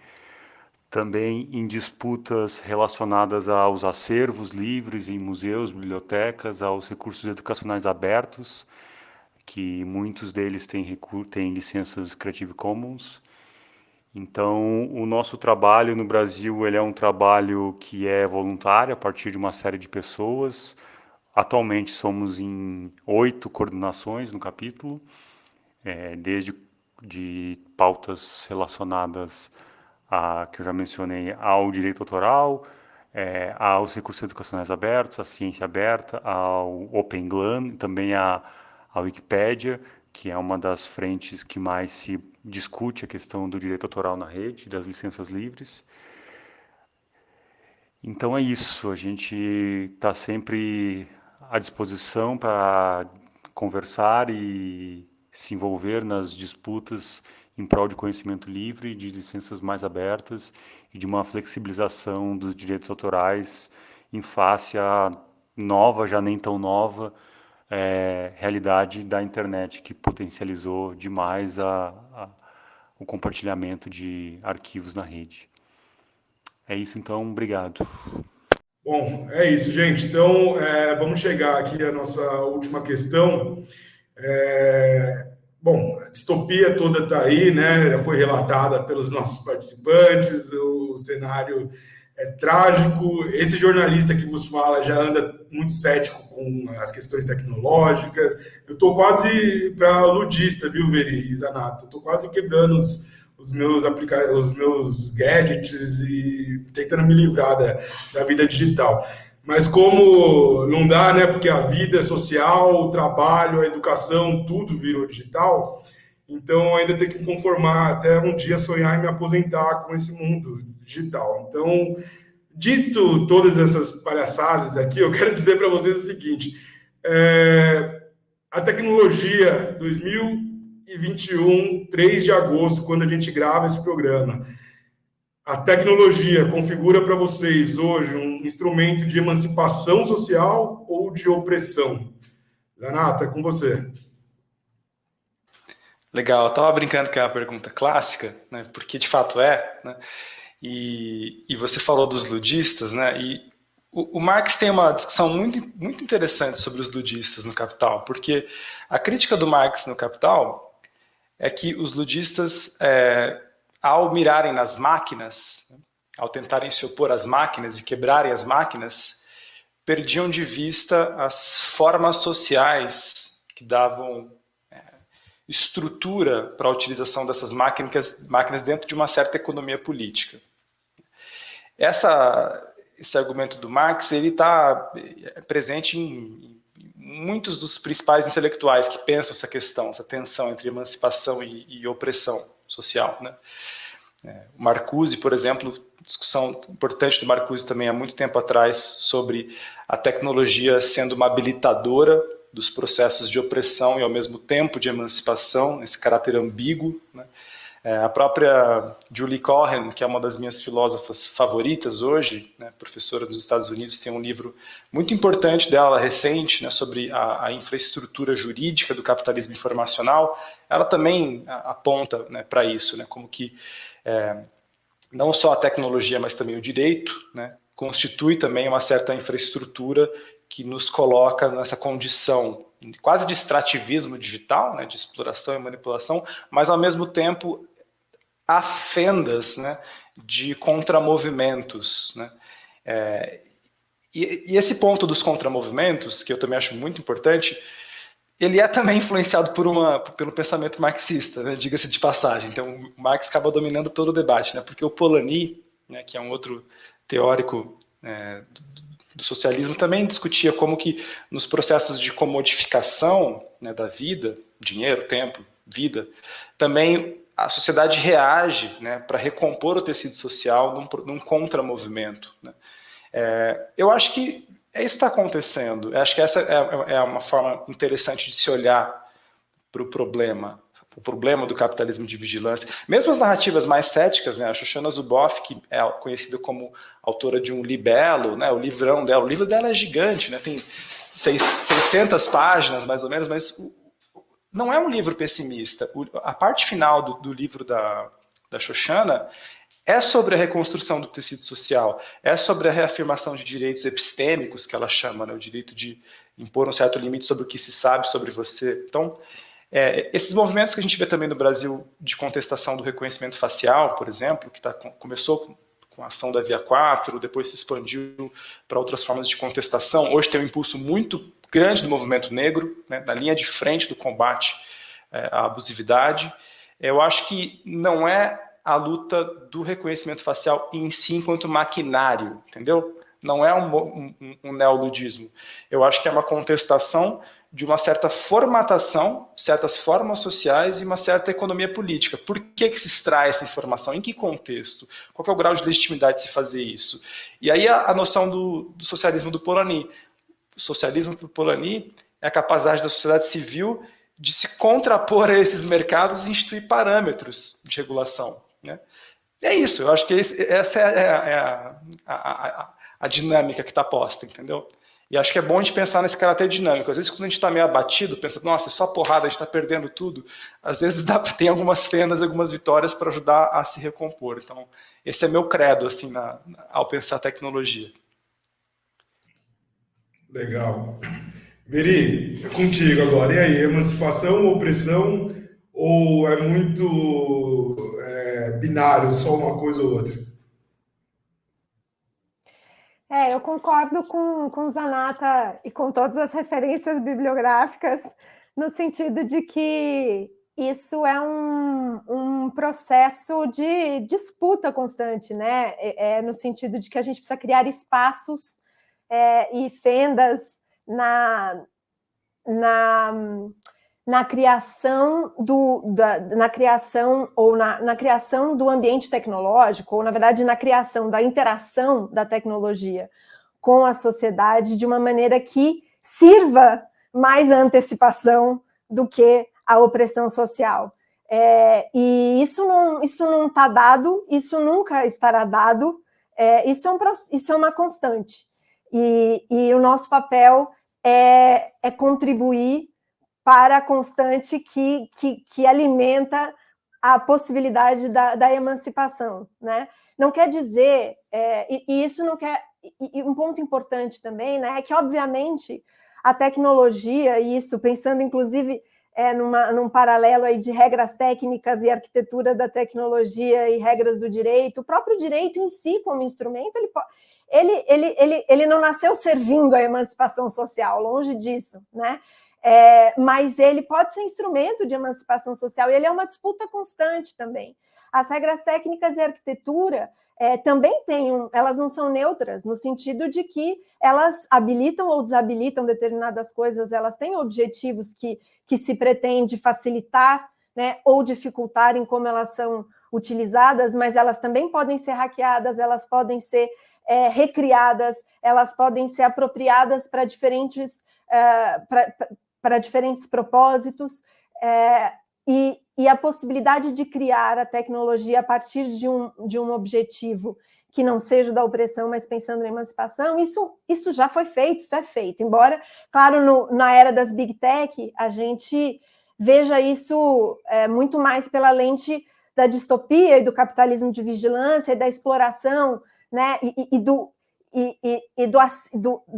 também em disputas relacionadas aos acervos livres em museus, bibliotecas, aos recursos educacionais abertos, que muitos deles têm licenças Creative Commons. Então, o nosso trabalho no Brasil ele é um trabalho que é voluntário a partir de uma série de pessoas. Atualmente somos em 8 coordenações no capítulo, desde de pautas relacionadas que eu já mencionei, ao direito autoral, aos recursos educacionais abertos, à ciência aberta, ao Open GLAM, também à Wikipédia, que é uma das frentes que mais se discute a questão do direito autoral na rede, das licenças livres. Então é isso, a gente está sempre à disposição para conversar e se envolver nas disputas em prol de conhecimento livre, de licenças mais abertas e de uma flexibilização dos direitos autorais em face à nova, já nem tão nova, realidade da internet, que potencializou demais o compartilhamento de arquivos na rede. É isso, então, obrigado. Bom, é isso, gente. Então, vamos chegar aqui à nossa última questão. Bom, a distopia toda está aí, né? Já foi relatada pelos nossos participantes, o cenário é trágico. Esse jornalista que vos fala já anda muito cético com as questões tecnológicas. Eu estou quase para ludista, viu, Veri e Zanato? Estou quase quebrando os meus gadgets e tentando me livrar da vida digital. Mas como não dá, né? Porque a vida social, o trabalho, a educação, tudo virou digital. Então, ainda tenho que me conformar até um dia sonhar em me aposentar com esse mundo digital. Então, dito todas essas palhaçadas aqui, eu quero dizer para vocês o seguinte. A tecnologia 2021, 3 de agosto, quando a gente grava esse programa, a tecnologia configura para vocês hoje um instrumento de emancipação social ou de opressão? Zanata, com você. Legal, eu estava brincando que é uma pergunta clássica, né? Porque de fato é, né? E você falou dos ludistas, né? E o Marx tem uma discussão muito interessante sobre os ludistas no Capital, porque a crítica do Marx no Capital é que os ludistas, ao mirarem nas máquinas, ao tentarem se opor às máquinas e quebrarem as máquinas, perdiam de vista as formas sociais que davam estrutura para a utilização dessas máquinas dentro de uma certa economia política. Esse argumento do Marx ele está presente em muitos dos principais intelectuais que pensam essa questão, essa tensão entre emancipação e opressão social, né? O Marcuse, por exemplo, discussão importante do Marcuse também há muito tempo atrás sobre a tecnologia sendo uma habilitadora dos processos de opressão e ao mesmo tempo de emancipação, esse caráter ambíguo, né? A própria Julie Cohen, que é uma das minhas filósofas favoritas hoje, né, professora dos Estados Unidos, tem um livro muito importante dela, recente, né, sobre a infraestrutura jurídica do capitalismo informacional. Ela também aponta, né, para isso, né, como que não só a tecnologia, mas também o direito, né, constitui também uma certa infraestrutura que nos coloca nessa condição quase de extrativismo digital, né, de exploração e manipulação, mas ao mesmo tempo há fendas, né, de contramovimentos, né? E esse ponto dos contramovimentos, que eu também acho muito importante, ele é também influenciado pelo pensamento marxista, né, diga-se de passagem. Então, o Marx acaba dominando todo o debate, né, porque o Polanyi, né, que é um outro teórico do socialismo, também discutia como que nos processos de comodificação, né, da vida, dinheiro, tempo, vida, também a sociedade reage, né, para recompor o tecido social num contramovimento, né? Eu acho que isso está acontecendo. Eu acho que essa é uma forma interessante de se olhar para o problema do capitalismo de vigilância. Mesmo as narrativas mais céticas, né, a Shoshana Zuboff, que é conhecida como autora de um libelo, né, o livro dela é gigante, né, tem 600 páginas mais ou menos, mas não é um livro pessimista. A parte final do livro da Shoshana é sobre a reconstrução do tecido social, é sobre a reafirmação de direitos epistêmicos, que ela chama, né, o direito de impor um certo limite sobre o que se sabe sobre você. Então, esses movimentos que a gente vê também no Brasil de contestação do reconhecimento facial, por exemplo, que começou com a ação da Via 4, depois se expandiu para outras formas de contestação, hoje tem um impulso muito grande do movimento negro, né, na linha de frente do combate à abusividade. Eu acho que não é a luta do reconhecimento facial em si enquanto maquinário, entendeu? Não é um neoludismo. Eu acho que é uma contestação de uma certa formatação, certas formas sociais e uma certa economia política. Por que se extrai essa informação? Em que contexto? Qual que é o grau de legitimidade de se fazer isso? E aí a noção do socialismo do Polanyi. O socialismo para o Polanyi é a capacidade da sociedade civil de se contrapor a esses mercados e instituir parâmetros de regulação, né? É isso, eu acho que essa é a dinâmica que está posta, entendeu? E acho que é bom a gente pensar nesse caráter dinâmico. Às vezes, quando a gente está meio abatido, pensa, nossa, é só porrada, a gente está perdendo tudo. Às vezes tem algumas fendas, algumas vitórias para ajudar a se recompor. Então, esse é meu credo, assim, ao pensar tecnologia. Legal. Veri, é contigo agora. E aí, emancipação, opressão, ou é muito binário, só uma coisa ou outra? Eu concordo com o Zanata e com todas as referências bibliográficas, no sentido de que isso é um processo de disputa constante, né? No sentido de que a gente precisa criar espaços e fendas na criação na criação do ambiente tecnológico, ou na verdade na criação da interação da tecnologia com a sociedade de uma maneira que sirva mais a antecipação do que a opressão social. E isso não está dado, isso nunca estará dado, isso é uma constante. E o nosso papel é contribuir para a constante que alimenta a possibilidade da emancipação, né? Não quer dizer, e isso não quer... E um ponto importante também, né, é que, obviamente, a tecnologia, e isso pensando, inclusive, num paralelo aí de regras técnicas e arquitetura da tecnologia e regras do direito, o próprio direito em si, como instrumento, ele não nasceu servindo a emancipação social, longe disso, né? Mas ele pode ser instrumento de emancipação social, e ele é uma disputa constante também. As regras técnicas e arquitetura também elas não são neutras, no sentido de que elas habilitam ou desabilitam determinadas coisas, elas têm objetivos que se pretende facilitar, né, ou dificultar em como elas são utilizadas, mas elas também podem ser hackeadas, elas podem ser recriadas, elas podem ser apropriadas para diferentes propósitos, e a possibilidade de criar a tecnologia a partir de um objetivo que não seja o da opressão, mas pensando na emancipação, isso já foi feito, isso é feito. Embora, claro, na era das Big Tech, a gente veja isso muito mais pela lente da distopia e do capitalismo de vigilância e da exploração, né, e do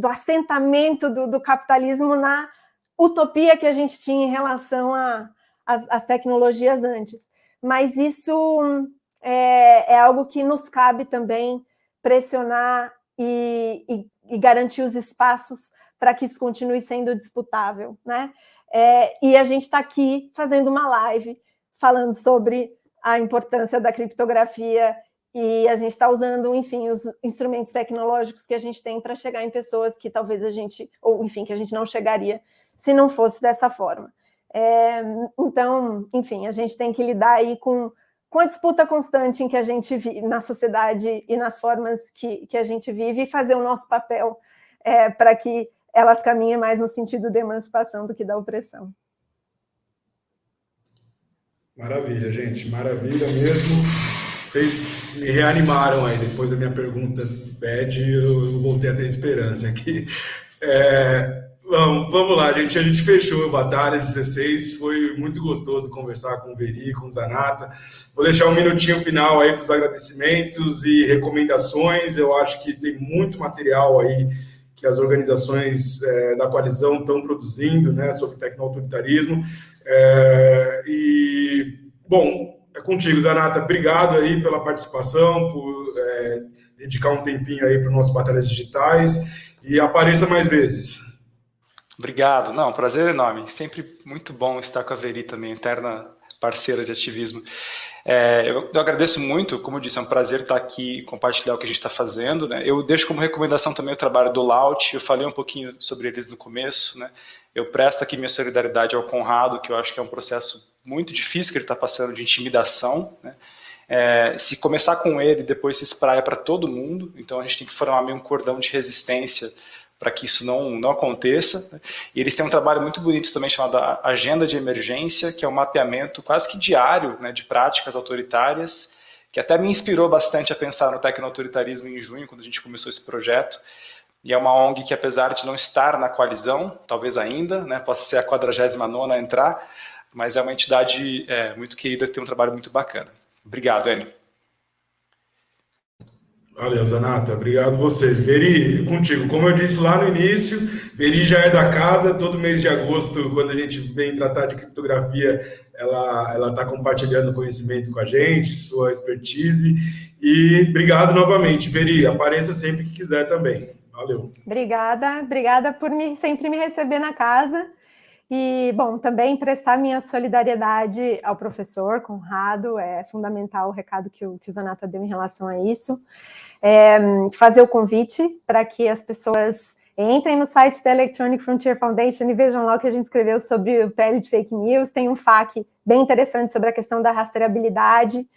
assentamento do capitalismo na utopia que a gente tinha em relação às tecnologias antes. Mas isso é algo que nos cabe também pressionar e garantir os espaços para que isso continue sendo disputável, né? E a gente está aqui fazendo uma live falando sobre a importância da criptografia, e a gente está usando, enfim, os instrumentos tecnológicos que a gente tem para chegar em pessoas que talvez a gente, ou enfim, que a gente não chegaria se não fosse dessa forma. Então, enfim, a gente tem que lidar aí com a disputa constante em que a gente vive na sociedade e nas formas que a gente vive, e fazer o nosso papel para que elas caminhem mais no sentido da emancipação do que da opressão. Maravilha, gente, maravilha mesmo. Vocês me reanimaram aí, depois da minha pergunta bad, eu voltei a ter esperança aqui. Vamos lá, gente. A gente fechou Batalhas 16. Foi muito gostoso conversar com o Veri, com o Zanata. Vou deixar um minutinho final aí para os agradecimentos e recomendações. Eu acho que tem muito material aí que as organizações da coalizão estão produzindo, né, sobre tecnoautoritarismo. Bom, é contigo, Zanata. Obrigado aí pela participação, por dedicar um tempinho aí para os nossos Batalhas Digitais, e apareça mais vezes. Obrigado. Não, prazer enorme. Sempre muito bom estar com a Veri também, eterna parceira de ativismo. Eu agradeço muito, como eu disse, é um prazer estar aqui e compartilhar o que a gente está fazendo, né? Eu deixo como recomendação também o trabalho do Laut. Eu falei um pouquinho sobre eles no começo, né? Eu presto aqui minha solidariedade ao Conrado, que eu acho que é um processo muito difícil que ele está passando, de intimidação, né? Se começar com ele, depois se espraia para todo mundo. Então a gente tem que formar meio um cordão de resistência para que isso não aconteça. E eles têm um trabalho muito bonito também chamado Agenda de Emergência, que é um mapeamento quase que diário, né, de práticas autoritárias, que até me inspirou bastante a pensar no tecnoautoritarismo em junho, quando a gente começou esse projeto. E é uma ONG que, apesar de não estar na coalizão, talvez ainda, né, possa ser a 49ª a entrar, mas é uma entidade muito querida, que tem um trabalho muito bacana. Obrigado, Enio. Valeu, Zanata. Obrigado você. Veri, contigo. Como eu disse lá no início, Veri já é da casa. Todo mês de agosto, quando a gente vem tratar de criptografia, ela está compartilhando conhecimento com a gente, sua expertise. E obrigado novamente, Veri. Apareça sempre que quiser também. Valeu. Obrigada por sempre me receber na casa. E, bom, também prestar minha solidariedade ao professor Conrado. É fundamental o recado que o Zanata deu em relação a isso. Fazer o convite para que as pessoas entrem no site da Electronic Frontier Foundation e vejam lá o que a gente escreveu sobre o PL de fake news. Tem um FAQ bem interessante sobre a questão da rastreabilidade,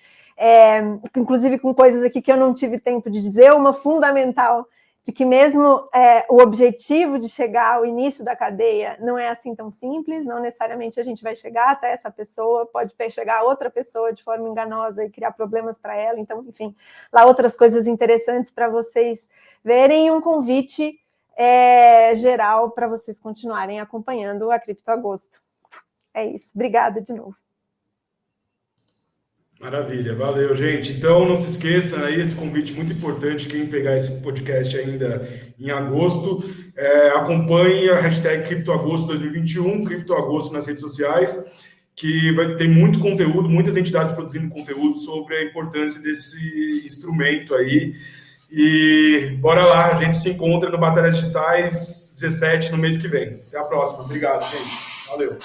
inclusive com coisas aqui que eu não tive tempo de dizer. Uma fundamental de que mesmo o objetivo de chegar ao início da cadeia não é assim tão simples, não necessariamente a gente vai chegar até essa pessoa, pode chegar a outra pessoa de forma enganosa e criar problemas para ela. Então, enfim, lá outras coisas interessantes para vocês verem, e um convite geral para vocês continuarem acompanhando a Cripto Agosto. É isso. Obrigada de novo. Maravilha, valeu, gente. Então, não se esqueçam aí, esse convite muito importante, quem pegar esse podcast ainda em agosto, acompanhe a hashtag CriptoAgosto 2021, CriptoAgosto nas redes sociais, que vai ter muito conteúdo, muitas entidades produzindo conteúdo sobre a importância desse instrumento aí. E bora lá, a gente se encontra no Batalhas Digitais 17 no mês que vem. Até a próxima. Obrigado, gente. Valeu.